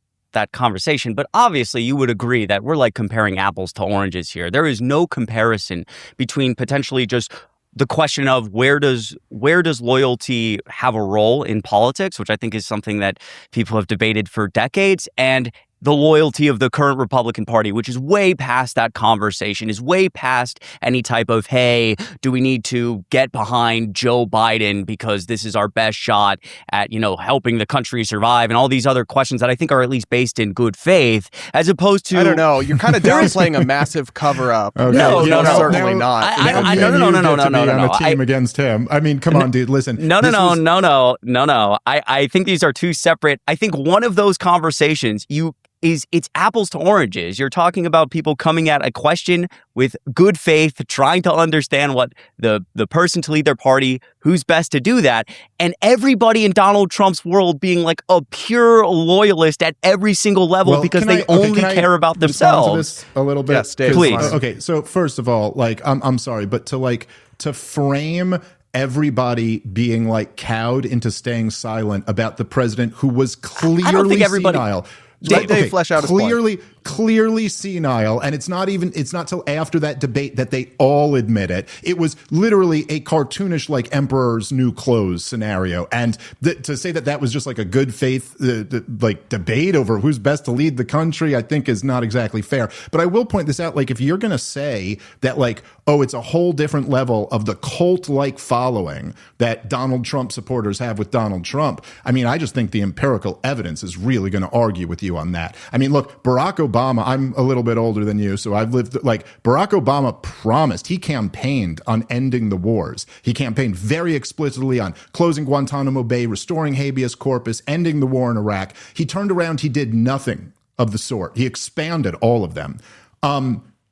conversation, but obviously you would agree that we're like comparing apples to oranges here. There is no comparison between potentially just the question of where does loyalty have a role in politics, which I think is something that people have debated for decades, and the loyalty of the current Republican Party, which is way past that conversation, is way past any type of, hey, do we need to get behind Joe Biden because this is our best shot at, helping the country survive, and all these other questions that I think are at least based in good faith, as opposed to... I don't know. You're kind of downplaying a massive cover-up. Okay. No, certainly not. No. On a team against him. I mean, come on, dude, listen. No. I think these are two separate... I think one of those conversations, it's apples to oranges. You're talking about people coming at a question with good faith, trying to understand what the person to lead their party, who's best to do that, and everybody in Donald Trump's world being like a pure loyalist at every single level because they only care about themselves. To this a little bit? Yes, Dave, please. Okay, so first of all, like, I'm sorry, but to frame everybody being like cowed into staying silent about the president who was clearly senile. Let Dave flesh out his point. Clearly senile, and it's not till after that debate that they all admit it. It was literally a cartoonish, like, Emperor's New Clothes scenario, and to say that was just like a good faith like debate over who's best to lead the country, I think is not exactly fair. But I will point this out: like, if you're gonna say that, like, oh, it's a whole different level of the cult-like following that Donald Trump supporters have with Donald Trump, I mean, I just think the empirical evidence is really going to argue with you on that. I mean, look, Barack Obama, I'm a little bit older than you, so I've lived, like, Barack Obama promised, he campaigned on ending the wars. He campaigned very explicitly on closing Guantanamo Bay, restoring habeas corpus, ending the war in Iraq. He turned around, he did nothing of the sort. He expanded all of them.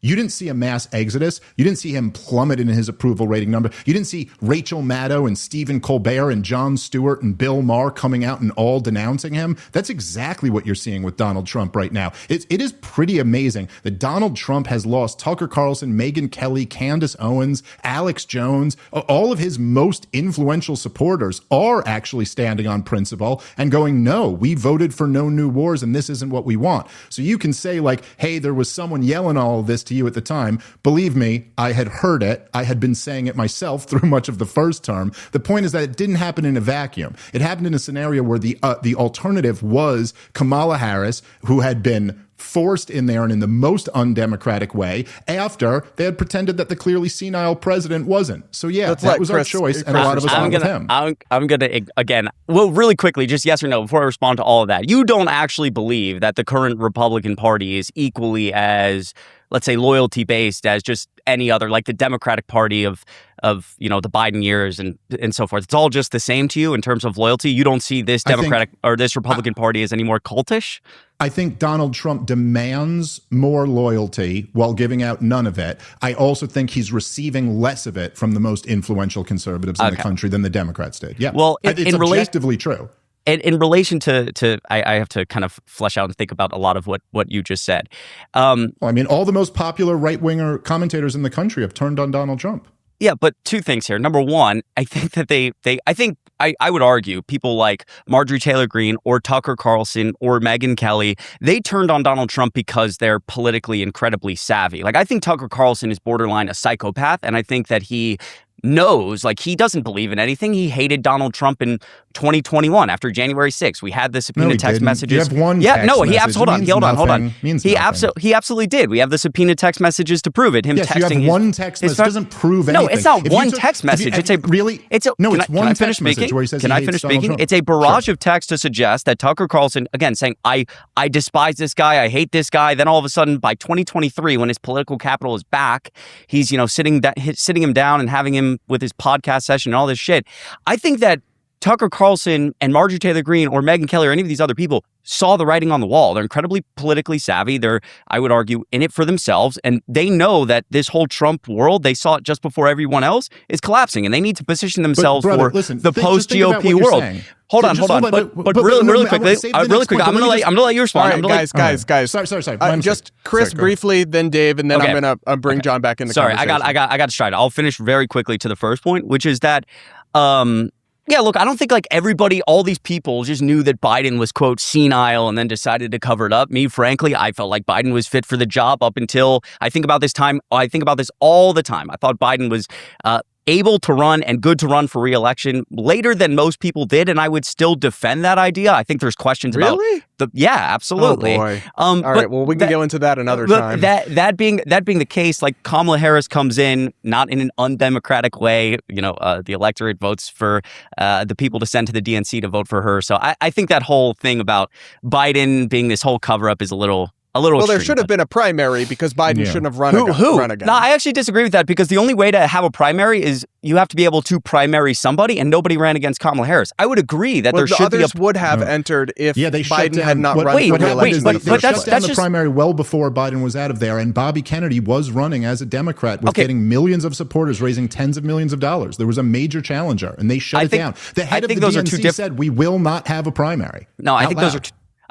You didn't see a mass exodus. You didn't see him plummet in his approval rating number. You didn't see Rachel Maddow and Stephen Colbert and Jon Stewart and Bill Maher coming out and all denouncing him. That's exactly what you're seeing with Donald Trump right now. It is pretty amazing that Donald Trump has lost Tucker Carlson, Megyn Kelly, Candace Owens, Alex Jones. All of his most influential supporters are actually standing on principle and going, no, we voted for no new wars and this isn't what we want. So you can say, like, hey, there was someone yelling all of this to you at the time. Believe me, I had heard it. I had been saying it myself through much of the first term. The point is that it didn't happen in a vacuum. It happened in a scenario where the alternative was Kamala Harris, who had been forced in there and in the most undemocratic way after they had pretended that the clearly senile president wasn't. So yeah, that was our choice, and a lot of us went with him. I'm going to, again, well, really quickly, just yes or no, before I respond to all of that. You don't actually believe that the current Republican Party is equally as, let's say, loyalty-based as just any other, like the Democratic Party of the Biden years and so forth. It's all just the same to you in terms of loyalty. You don't see this this Republican Party as any more cultish? I think Donald Trump demands more loyalty while giving out none of it. I also think he's receiving less of it from the most influential conservatives in the country than the Democrats did. Yeah. Well, it's objectively true. In relation to I have to kind of flesh out and think about a lot of what you just said. Well, I mean, all the most popular right-winger commentators in the country have turned on Donald Trump. Yeah, but two things here. Number one, I think that I would argue people like Marjorie Taylor Greene or Tucker Carlson or Megyn Kelly, they turned on Donald Trump because they're politically incredibly savvy. Like, I think Tucker Carlson is borderline a psychopath, and I think that he knows, like, he doesn't believe in anything. He hated Donald Trump in 2021 after January 6th. We had the subpoena text messages. You have one text message. Hold on. He absolutely did. We have the subpoena text messages to prove it. Him yes, texting you have one text message doesn't prove anything. No, it's not one text message. It's one text message where he says can I finish speaking? It's a barrage of text to suggest that Tucker Carlson, again, saying, I despise this guy, I hate this guy. Then all of a sudden, by 2023, when his political capital is back, he's, sitting him down and having him with his podcast session and all this shit. I think that Tucker Carlson and Marjorie Taylor Greene or Megyn Kelly or any of these other people saw the writing on the wall. They're incredibly politically savvy. They're, I would argue, in it for themselves. And they know that this whole Trump world, they saw it just before everyone else, is collapsing. And they need to position themselves for the post-GOP world. Hold on. But really quickly, I'm going to let you respond. All right, guys. Sorry. Just Chris briefly, then Dave, and then I'm going to bring John back in the conversation. I got to stride. I'll finish very quickly to the first point, which is that yeah, look, I don't think like everybody, all these people just knew that Biden was, quote, senile and then decided to cover it up. Me, frankly, I felt like Biden was fit for the job up until I think about this all the time. I thought Biden was able to run and good to run for re-election later than most people did, and I would still defend that idea. I think there's questions about yeah, absolutely. Oh boy. All right, well, we can go into that another time. That being the case, like Kamala Harris comes in not in an undemocratic way. The electorate votes for the people to send to the DNC to vote for her. So I think that whole thing about Biden being this whole cover-up is a little well, there should have been a primary because Biden shouldn't have run again. No, I actually disagree with that because the only way to have a primary is you have to be able to primary somebody, and nobody ran against Kamala Harris. I would agree that there should be others would have entered if Biden had not run for re-election. They shut down the primary well before Biden was out of there, and Bobby Kennedy was running as a Democrat with getting millions of supporters, raising tens of millions of dollars. There was a major challenger, and they shut it down. The head of the DNC said, we will not have a primary. No, I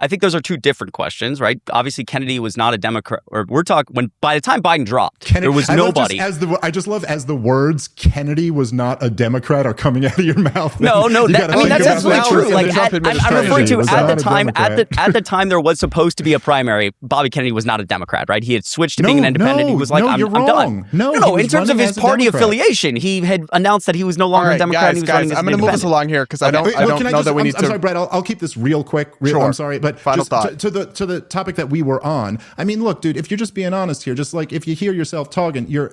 think those are two different questions, right? Obviously, Kennedy was not a Democrat, or by the time Biden dropped, there was nobody. I just love as the words Kennedy was not a Democrat are coming out of your mouth. That's absolutely true. Like, I'm referring to at the time there was supposed to be a primary. Bobby Kennedy was not a Democrat, right? He had switched to being an independent. He was like, I'm done. No, in terms of his party affiliation, he had announced that he was no longer a Democrat. Guys, I'm going to move us along here because I don't know that we need to. I'm sorry, Brett. I'll keep this real quick. I'm sorry. But final thought to the topic that we were on. I mean, look, dude, if you're just being honest here, just like if you hear yourself talking, you're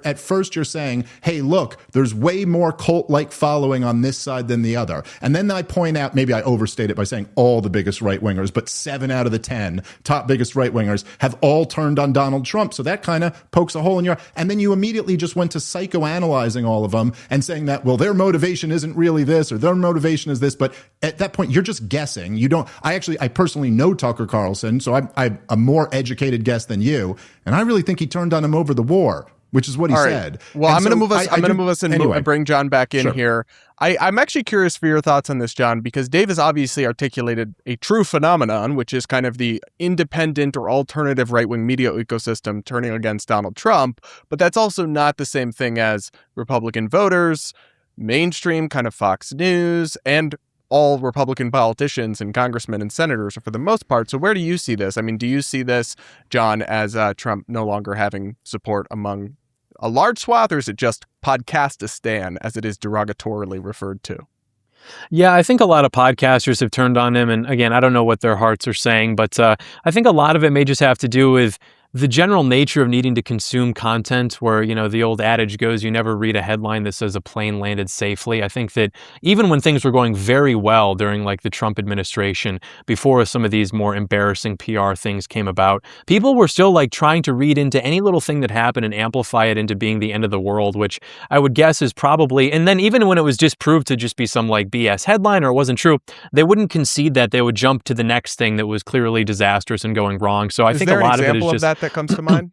saying, hey, look, there's way more cult-like following on this side than the other. And then I point out, maybe I overstate it by saying all the biggest right-wingers, but 7 out of the 10 top biggest right-wingers have all turned on Donald Trump. So that kind of pokes a hole in your, and then you immediately just went to psychoanalyzing all of them and saying that, well, their motivation isn't really this or their motivation is this. But at that point, you're just guessing. I personally know Tucker Carlson, so I'm a more educated guess than you, and I really think he turned on him over the war, which is what he said. Well, I'm going to move us and bring John back in here. I'm actually curious for your thoughts on this, John, because Dave has obviously articulated a true phenomenon, which is kind of the independent or alternative right-wing media ecosystem turning against Donald Trump, but that's also not the same thing as Republican voters, mainstream kind of Fox News, and all Republican politicians and congressmen and senators for the most part. So where do you see this? I mean, do you see this, John, as Trump no longer having support among a large swath, or is it just podcastistan, as it is derogatorily referred to? Yeah, I think a lot of podcasters have turned on him. And again, I don't know what their hearts are saying, but I think a lot of it may just have to do with the general nature of needing to consume content where, the old adage goes, you never read a headline that says a plane landed safely. I think that even when things were going very well during like the Trump administration, before some of these more embarrassing PR things came about, people were still like trying to read into any little thing that happened and amplify it into being the end of the world, which I would guess is probably, and then even when it was disproved to just be some like BS headline or it wasn't true, they wouldn't concede that. They would jump to the next thing that was clearly disastrous and going wrong. So I think a lot of it is just that comes to mind?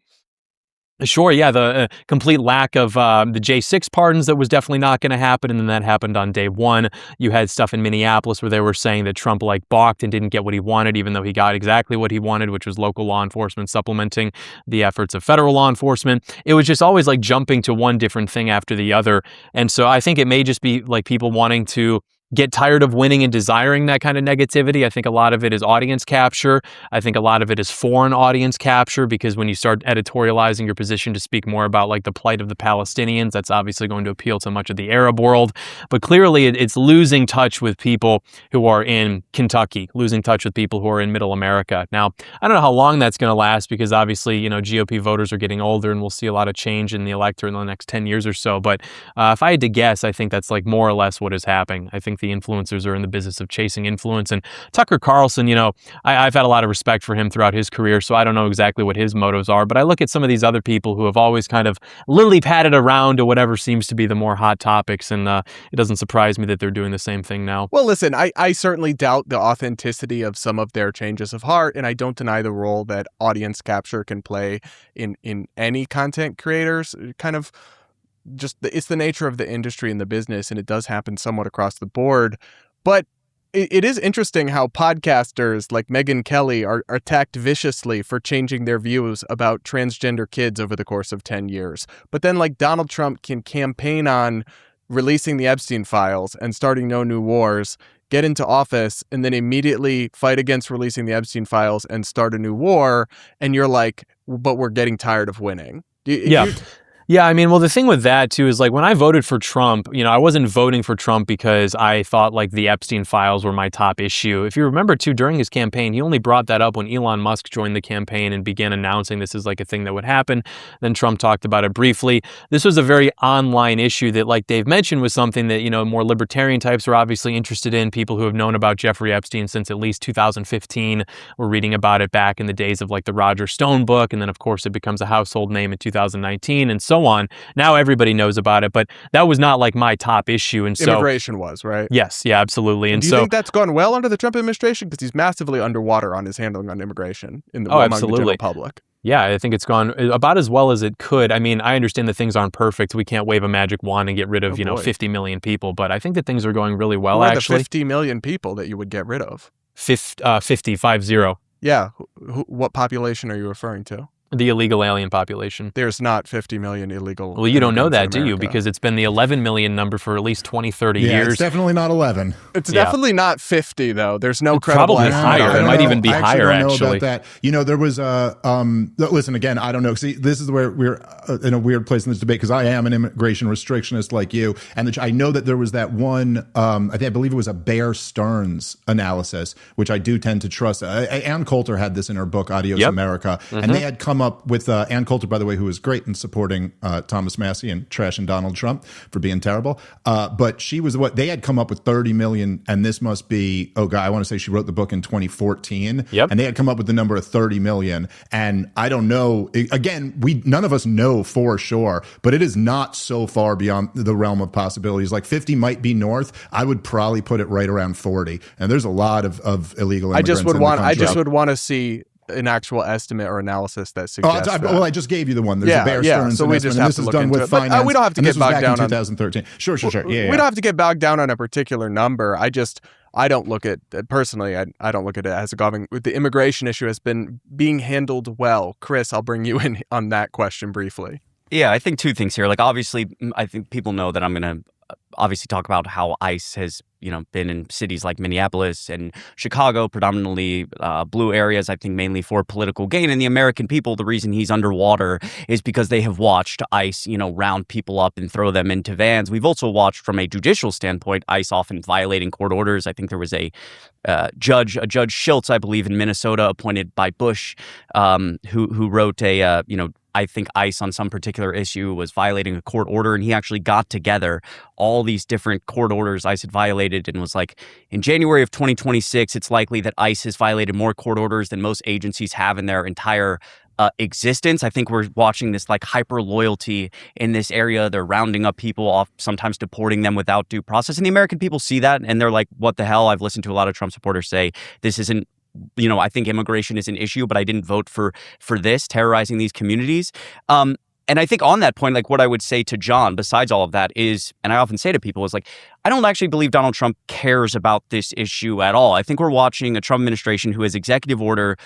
Sure, yeah, the complete lack of the J6 pardons, that was definitely not going to happen, and then that happened on day one. You had stuff in Minneapolis where they were saying that Trump balked and didn't get what he wanted, even though he got exactly what he wanted, which was local law enforcement supplementing the efforts of federal law enforcement. It was just always jumping to one different thing after the other, and so I think it may just be people wanting to get tired of winning and desiring that kind of negativity. I think a lot of it is audience capture. I think a lot of it is foreign audience capture, because when you start editorializing your position to speak more about the plight of the Palestinians, that's obviously going to appeal to much of the Arab world. But clearly it's losing touch with people who are in Kentucky, losing touch with people who are in middle America. Now, I don't know how long that's going to last, because obviously, GOP voters are getting older and we'll see a lot of change in the electorate in the next 10 years or so. But if I had to guess, I think that's more or less what is happening. I think the influencers are in the business of chasing influence. And Tucker Carlson, I've had a lot of respect for him throughout his career, so I don't know exactly what his motives are. But I look at some of these other people who have always kind of lily-padded around to whatever seems to be the more hot topics, and it doesn't surprise me that they're doing the same thing now. Well, listen, I certainly doubt the authenticity of some of their changes of heart, and I don't deny the role that audience capture can play in any content creators. Kind of just it's the nature of the industry and the business, and it does happen somewhat across the board. But it is interesting how podcasters like Megyn Kelly are attacked viciously for changing their views about transgender kids over the course of 10 years. But then Donald Trump can campaign on releasing the Epstein files and starting no new wars, get into office, and then immediately fight against releasing the Epstein files and start a new war. And you're like, but we're getting tired of winning. Yeah. Yeah, I mean, well, the thing with that, too, is when I voted for Trump, I wasn't voting for Trump because I thought the Epstein files were my top issue. If you remember, too, during his campaign, he only brought that up when Elon Musk joined the campaign and began announcing this is a thing that would happen. Then Trump talked about it briefly. This was a very online issue that, Dave mentioned, was something that, more libertarian types are obviously interested in. People who have known about Jeffrey Epstein since at least 2015 were reading about it back in the days of the Roger Stone book. And then, of course, it becomes a household name in 2019 and so on. Now everybody knows about it, but that was not my top issue. And so immigration was, right? Yes, yeah, absolutely. And do you think that's gone well under the Trump administration? Because he's massively underwater on his handling on immigration among the general public. Yeah, I think it's gone about as well as it could. I mean, I understand that things aren't perfect. We can't wave a magic wand and get rid of, 50 million people, but I think that things are going really well, actually. The 50 million people that you would get rid of? 50. Yeah. What population are you referring to? The illegal alien population. There's not 50 million illegal. Well, you don't know that, do you? Because it's been the 11 million number for at least 20, 30 years. It's definitely not 11. It's definitely not 50, though. There's no credible probably higher. It might even be higher, I don't know actually. about that. There was listen, again, I don't know. See, this is where we're in a weird place in this debate, because I am an immigration restrictionist like you. And I know that there was that one, I believe it was a Bear Stearns analysis, which I do tend to trust. Ann Coulter had this in her book, Adios America. Mm-hmm. And they had come up with Ann Coulter, by the way, who was great in supporting Thomas Massie and trashing Donald Trump for being terrible. But she was they had come up with 30 million, and this must be, I want to say she wrote the book in 2014. Yep. And they had come up with the number of 30 million. And I don't know, again, none of us know for sure, but it is not so far beyond the realm of possibilities. 50 might be north. I would probably put it right around 40. And there's a lot of illegal immigrants I just would want to see an actual estimate or analysis that suggests that. Well, I just gave you the one. There's a Bear Stearns so we just have to look into it. But we don't have to get bogged down on 2013. Sure. Yeah, we don't have to get bogged down on a particular number. I don't look at personally. I don't look at it as a government. The immigration issue has been being handled well. Chris, I'll bring you in on that question briefly. Yeah, I think two things here. Obviously, I think people know that I'm going to obviously talk about how ICE has, been in cities like Minneapolis and Chicago, predominantly blue areas, I think mainly for political gain. And the American people, the reason he's underwater is because they have watched ICE, round people up and throw them into vans. We've also watched from a judicial standpoint, ICE often violating court orders. I think there was a Judge Schultz, I believe, in Minnesota, appointed by Bush, who wrote a, I think ICE on some particular issue was violating a court order, and he actually got together all these different court orders ICE had violated and was like, in January of 2026, it's likely that ICE has violated more court orders than most agencies have in their entire existence. I think we're watching this hyper loyalty in this area. They're rounding up people off, sometimes deporting them without due process. And the American people see that and they're like, what the hell? I've listened to a lot of Trump supporters say this isn't, I think immigration is an issue, but I didn't vote for this, terrorizing these communities. And I think on that point, like what I would say to John, besides all of that is, and I often say to people is like, I don't actually believe Donald Trump cares about this issue at all. I think we're watching a Trump administration who has executive order,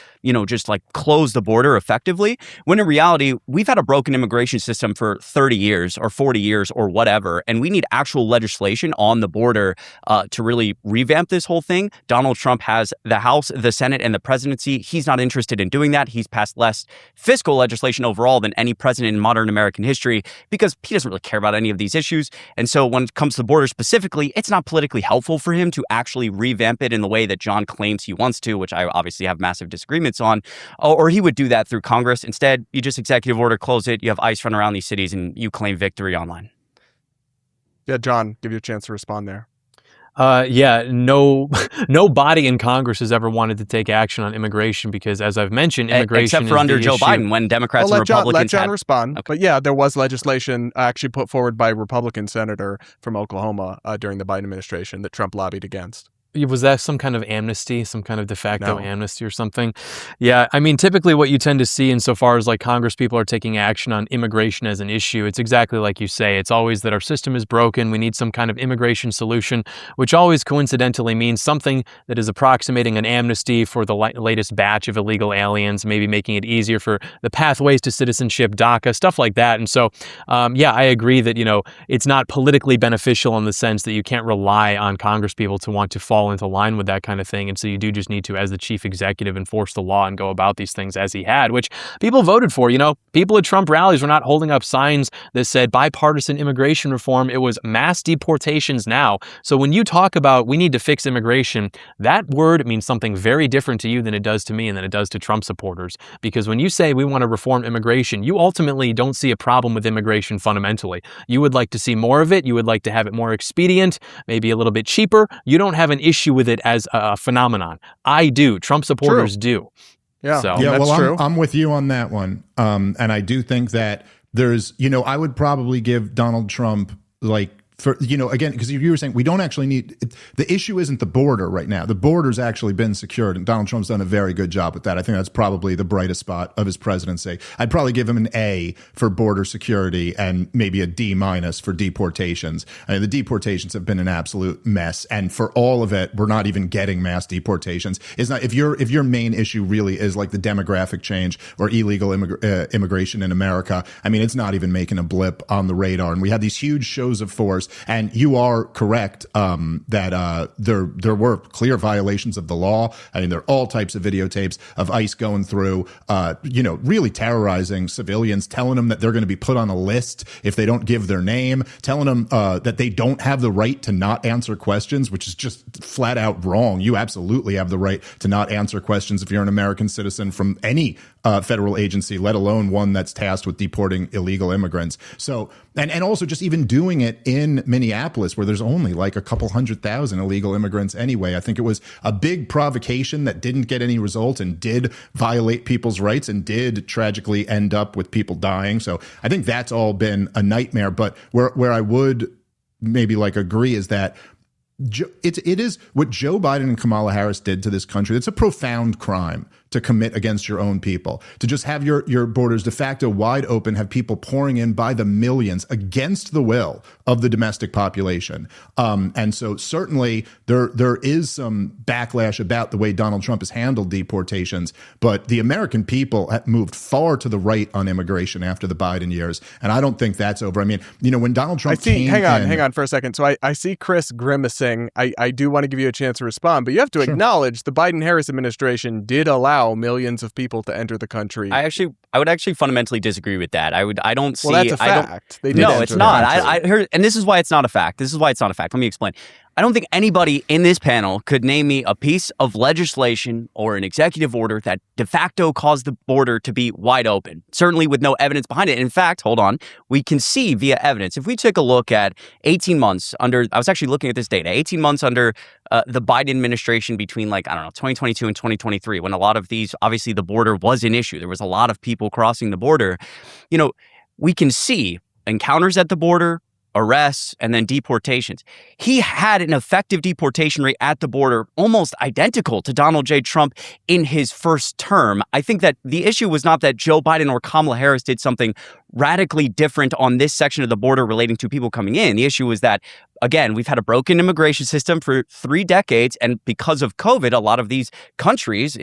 just like close the border effectively, when in reality, we've had a broken immigration system for 30 years or 40 years or whatever. And we need actual legislation on the border to really revamp this whole thing. Donald Trump has the House, the Senate, and the presidency. He's not interested in doing that. He's passed less fiscal legislation overall than any president in modern American history because he doesn't really care about any of these issues. And so when it comes to the border specifically, it's not politically helpful for him to actually revamp it in the way that John claims he wants to, which I obviously have massive disagreements on, or he would do that through Congress. Instead, you just executive order, close it, you have ICE run around these cities, and you claim victory online. Yeah, John, give you a chance to respond there. No body in Congress has ever wanted to take action on immigration because, as I've mentioned, immigration except for under Joe Biden, when Democrats and Republicans let John respond. Okay. But yeah, there was legislation actually put forward by a Republican senator from Oklahoma during the Biden administration that Trump lobbied against. Was that some kind of amnesty, some kind of de facto amnesty or something? Yeah, I mean, typically what you tend to see insofar as like Congress people are taking action on immigration as an issue, it's exactly like you say. It's always that our system is broken. We need some kind of immigration solution, which always coincidentally means something that is approximating an amnesty for the latest batch of illegal aliens, maybe making it easier for the pathways to citizenship, DACA, stuff like that. And so, I agree that, it's not politically beneficial in the sense that you can't rely on Congress people to want to fall into line with that kind of thing. And so you do just need to, as the chief executive, enforce the law and go about these things as he had, which people voted for. People at Trump rallies were not holding up signs that said bipartisan immigration reform. It was mass deportations now. So when you talk about we need to fix immigration, that word means something very different to you than it does to me and than it does to Trump supporters. Because when you say we want to reform immigration, you ultimately don't see a problem with immigration fundamentally. You would like to see more of it. You would like to have it more expedient, maybe a little bit cheaper. You don't have an issue with it as a phenomenon. I do. Trump supporters do. Yeah, so, yeah. that's true. I'm with you on that one. And I do think that there's, I would probably give Donald Trump again, because you were saying we don't actually need the issue isn't the border right now. The border's actually been secured, and Donald Trump's done a very good job with that. I think that's probably the brightest spot of his presidency. I'd probably give him an A for border security and maybe a D- for deportations. I mean, the deportations have been an absolute mess, and for all of it, we're not even getting mass deportations. It's not if your main issue really is like the demographic change or illegal immigration in America. I mean, it's not even making a blip on the radar, and we had these huge shows of force. And you are correct that there were clear violations of the law. I mean, there are all types of videotapes of ICE going through, really terrorizing civilians, telling them that they're going to be put on a list if they don't give their name, telling them that they don't have the right to not answer questions, which is just flat out wrong. You absolutely have the right to not answer questions if you're an American citizen from any federal agency, let alone one that's tasked with deporting illegal immigrants. So, and also just even doing it in Minneapolis, where there's only like a couple 100,000 illegal immigrants anyway. I think it was a big provocation that didn't get any result and did violate people's rights and did tragically end up with people dying. So I think that's all been a nightmare. But where I would maybe agree is that it is what Joe Biden and Kamala Harris did to this country. It's a profound crime to commit against your own people, to just have your borders de facto wide open, have people pouring in by the millions against the will of the domestic population. And so certainly there is some backlash about the way Donald Trump has handled deportations, but the American people have moved far to the right on immigration after the Biden years. And I don't think that's over. I mean, when Donald Trump hang on for a second. So I see Chris grimacing. I do want to give you a chance to respond, but you have to acknowledge the Biden-Harris administration did allow millions of people to enter the country. I would actually fundamentally disagree with that. I don't see. Well, that's a fact. No, it's not. I heard, and this is why it's not a fact. Let me explain. I don't think anybody in this panel could name me a piece of legislation or an executive order that de facto caused the border to be wide open, certainly with no evidence behind it. In fact, hold on, we can see via evidence. If we take a look at 18 months under, I was actually looking at this data, 18 months under the Biden administration between 2022 and 2023, when a lot of these, obviously the border was an issue. There was a lot of people crossing the border. We can see encounters at the border, arrests, and then deportations. He had an effective deportation rate at the border almost identical to Donald J. Trump in his first term. I think that the issue was not that Joe Biden or Kamala Harris did something radically different on this section of the border relating to people coming in. The issue is that, again, we've had a broken immigration system for 3 decades, and because of COVID, a lot of these countries,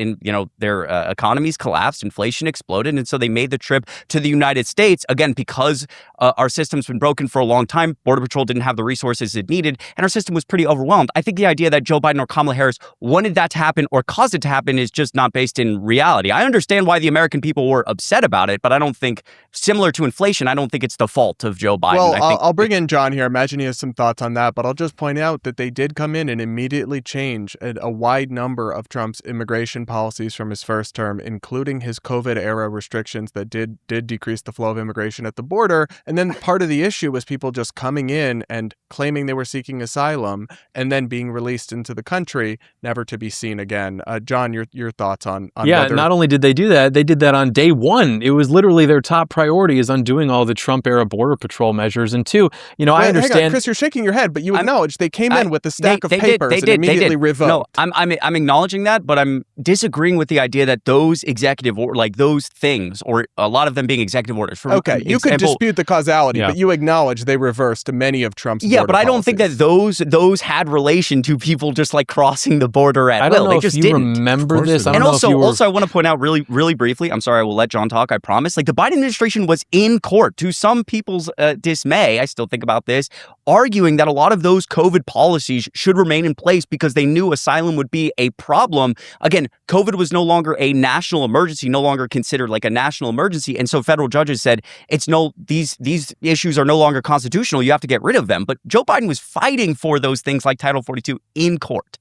their economies collapsed, inflation exploded, and so they made the trip to the United States. Again, because our system's been broken for a long time, Border Patrol didn't have the resources it needed, and our system was pretty overwhelmed. I think the idea that Joe Biden or Kamala Harris wanted that to happen or caused it to happen is just not based in reality. I understand why the American people were upset about it, but I don't think, similar to inflation, I don't think it's the fault of Joe Biden. Well, I'll bring in John here. I imagine he has some thoughts on that, but I'll just point out that they did come in and immediately change a wide number of Trump's immigration policies from his first term, including his COVID-era restrictions that did decrease the flow of immigration at the border. And then part of the issue was people just coming in and claiming they were seeking asylum and then being released into the country, never to be seen again. John, your thoughts on whether... Not only did they do that, they did that on day one. It was literally their top priority is undoing all the Trump-era Border Patrol measures. And two, I understand... Hang on, Chris, you're shaking your head, but you acknowledge they came in with a stack of papers and immediately revoked. No, I'm acknowledging that, but I'm disagreeing with the idea that those executive those things, or a lot of them being executive orders. Okay, you could dispute the causality, but you acknowledge they reversed many of Trump's border but I don't policies. think that those had relation to people just crossing the border at will. I don't know they if just you didn't. remember this. I don't And know if you were... also, I want to point out really, really briefly, I'm sorry, I will let John talk, I promise. The Biden administration was in court, to some people's dismay, I still think about this, arguing that a lot of those COVID policies should remain in place because they knew asylum would be a problem. Again, COVID was no longer a national emergency, no longer considered a national emergency. And so federal judges said, these issues are no longer constitutional. You have to get rid of them. But Joe Biden was fighting for those things like Title 42 in court.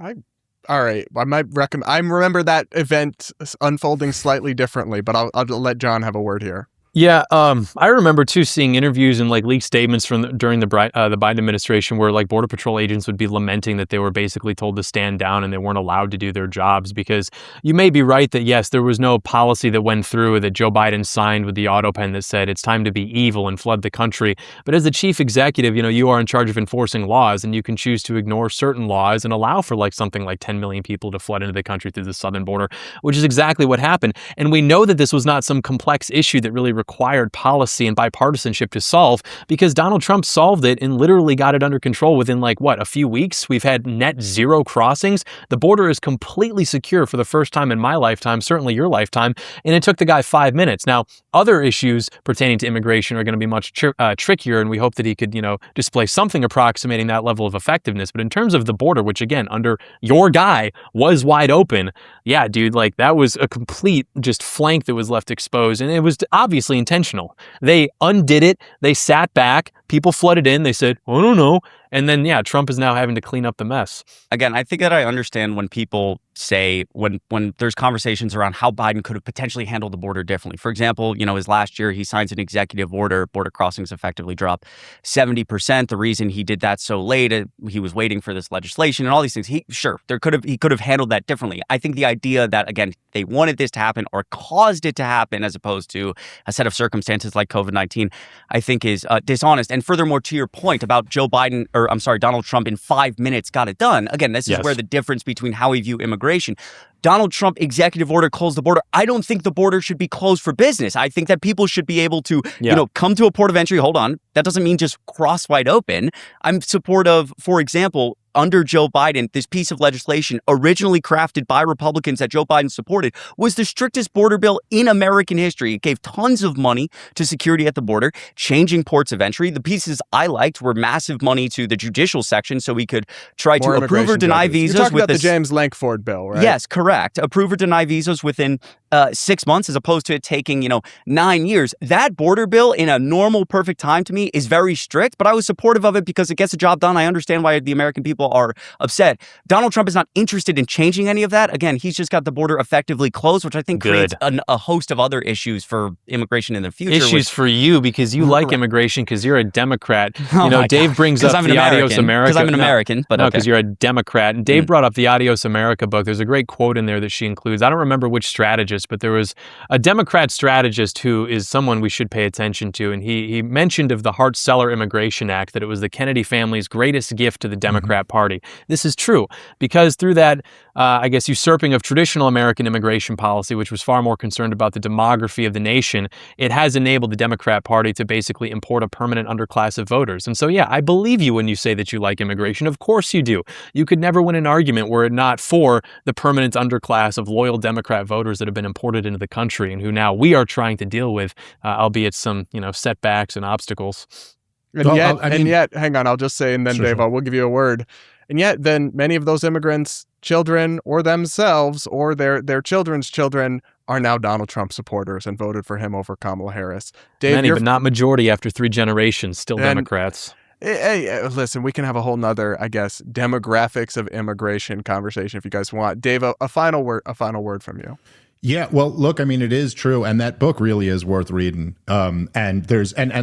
All right. I might recommend. I remember that event unfolding slightly differently, but I'll let John have a word here. Yeah, I remember too seeing interviews and leaked statements from during the Biden administration where Border Patrol agents would be lamenting that they were basically told to stand down and they weren't allowed to do their jobs, because you may be right that yes, there was no policy that went through that Joe Biden signed with the auto pen that said it's time to be evil and flood the country. But as the chief executive, you are in charge of enforcing laws, and you can choose to ignore certain laws and allow for something like 10 million people to flood into the country through the southern border, which is exactly what happened. And we know that this was not some complex issue that really required policy and bipartisanship to solve, because Donald Trump solved it and literally got it under control within a few weeks. We've had net zero crossings. The border is completely secure for the first time in my lifetime, certainly your lifetime, and it took the guy 5 minutes. Now, other issues pertaining to immigration are going to be much trickier, and we hope that he could, display something approximating that level of effectiveness. But in terms of the border, which again, under your guy was wide open, yeah, dude, that was a complete just flank that was left exposed, and it was obviously intentional. They undid it. They sat back. People flooded in. They said, I don't know. And then, Trump is now having to clean up the mess. Again, I think that I understand when people say, when there's conversations around how Biden could have potentially handled the border differently. For example, his last year, he signs an executive order, border crossings effectively drop 70%. The reason he did that so late, he was waiting for this legislation and all these things. He could have handled that differently. I think the idea that, again, they wanted this to happen or caused it to happen as opposed to a set of circumstances like COVID-19, I think is dishonest. And furthermore, to your point about Donald Trump in 5 minutes got it done. Again, this is where the difference between how we view immigration. Donald Trump executive order closed the border. I don't think the border should be closed for business. I think that people should be able to, come to a port of entry. Hold on. That doesn't mean just cross wide open. I'm supportive, for example, under Joe Biden, this piece of legislation originally crafted by Republicans that Joe Biden supported was the strictest border bill in American history. It gave tons of money to security at the border, changing ports of entry. The pieces I liked were massive money to the judicial section so we could try to approve or deny visas. You're talking about the James Lankford bill, right? Yes, correct. Approve or deny visas within 6 months as opposed to it taking, 9 years. That border bill in a normal, perfect time to me is very strict, but I was supportive of it because it gets the job done. I understand why the American people are upset. Donald Trump is not interested in changing any of that. Again, he's just got the border effectively closed, which I think creates a host of other issues for immigration in the future. Issues for you because you like immigration because you're a Democrat. Dave brings up I'm the Adios America. Because I'm an American. But because you're a Democrat. And Dave brought up the Adios America book. There's a great quote in there that she includes. I don't remember which strategist, but there was a Democrat strategist who is someone we should pay attention to. And he mentioned of the Hart-Celler Immigration Act that it was the Kennedy family's greatest gift to the Democrat Party. This is true because through that I guess, usurping of traditional American immigration policy, which was far more concerned about the demography of the nation, it has enabled the Democrat Party to basically import a permanent underclass of voters. And so, yeah, I believe you when you say that you like immigration. Of course you do. You could never win an argument were it not for the permanent underclass of loyal Democrat voters that have been imported into the country and who now we are trying to deal with, albeit some, setbacks and obstacles. And yet, hang on, I'll just say, and then Dave, I will give you a word. And yet, then many of those immigrants' children or themselves or their children's children are now Donald Trump supporters and voted for him over Kamala Harris. Dave, many, but not majority after 3 generations, still Democrats. Hey, listen, we can have a whole nother, I guess, demographics of immigration conversation if you guys want. Dave, a final word from you. Yeah, well, look, I mean, it is true, and that book really is worth reading. And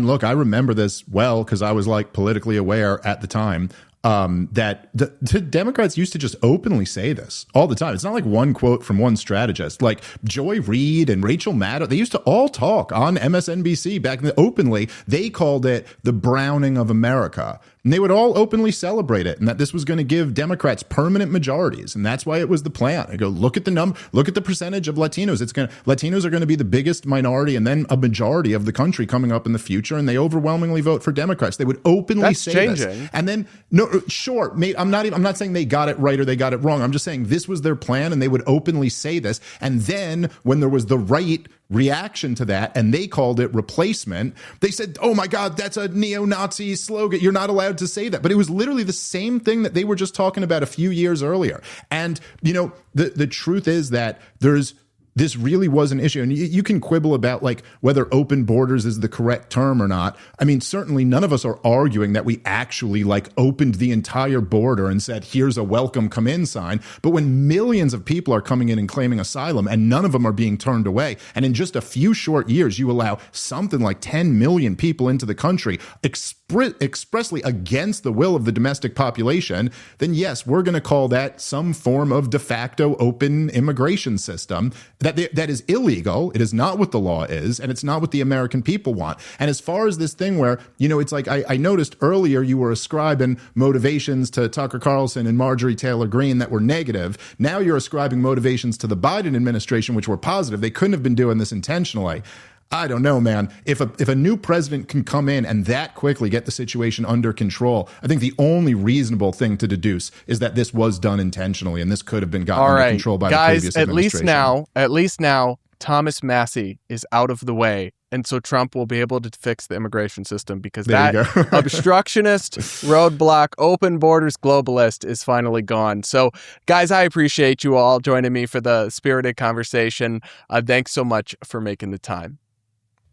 look, I remember this well because I was like politically aware at the time. That the Democrats used to just openly say this all the time. It's not like one quote from one strategist. Like Joy Reid and Rachel Maddow, they used to all talk on MSNBC back then openly. They called it the browning of America. And they would all openly celebrate it, and that this was going to give Democrats permanent majorities, and that's why it was the plan. I go, look at the percentage of Latinos. Latinos are going to be the biggest minority, and then a majority of the country coming up in the future, and they overwhelmingly vote for Democrats. They would openly say this, and then I'm not saying they got it right or they got it wrong. I'm just saying this was their plan, and they would openly say this, and then when there was the right reaction to that, and they called it replacement, they said, oh my God, that's a neo-Nazi slogan. You're not allowed to say that. But it was literally the same thing that they were just talking about a few years earlier. And, the truth is that this really was an issue. And you can quibble about like whether open borders is the correct term or not. I mean, certainly none of us are arguing that we actually like opened the entire border and said, here's a welcome come in sign. But when millions of people are coming in and claiming asylum and none of them are being turned away, and in just a few short years, you allow something like 10 million people into the country expressly against the will of the domestic population, then yes, we're going to call that some form of de facto open immigration system that is illegal. It is not what the law is, and it's not what the American people want. And as far as this thing where, it's like I noticed earlier you were ascribing motivations to Tucker Carlson and Marjorie Taylor Greene that were negative. Now you're ascribing motivations to the Biden administration, which were positive. They couldn't have been doing this intentionally. I don't know, man. If a new president can come in and that quickly get the situation under control, I think the only reasonable thing to deduce is that this was done intentionally, and this could have been gotten under control by the previous administration. Guys, at least now, Thomas Massie is out of the way, and so Trump will be able to fix the immigration system because that obstructionist, roadblock, open borders globalist is finally gone. So, guys, I appreciate you all joining me for the spirited conversation. Thanks so much for making the time.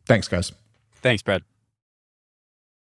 Thanks, guys. Thanks, Brad.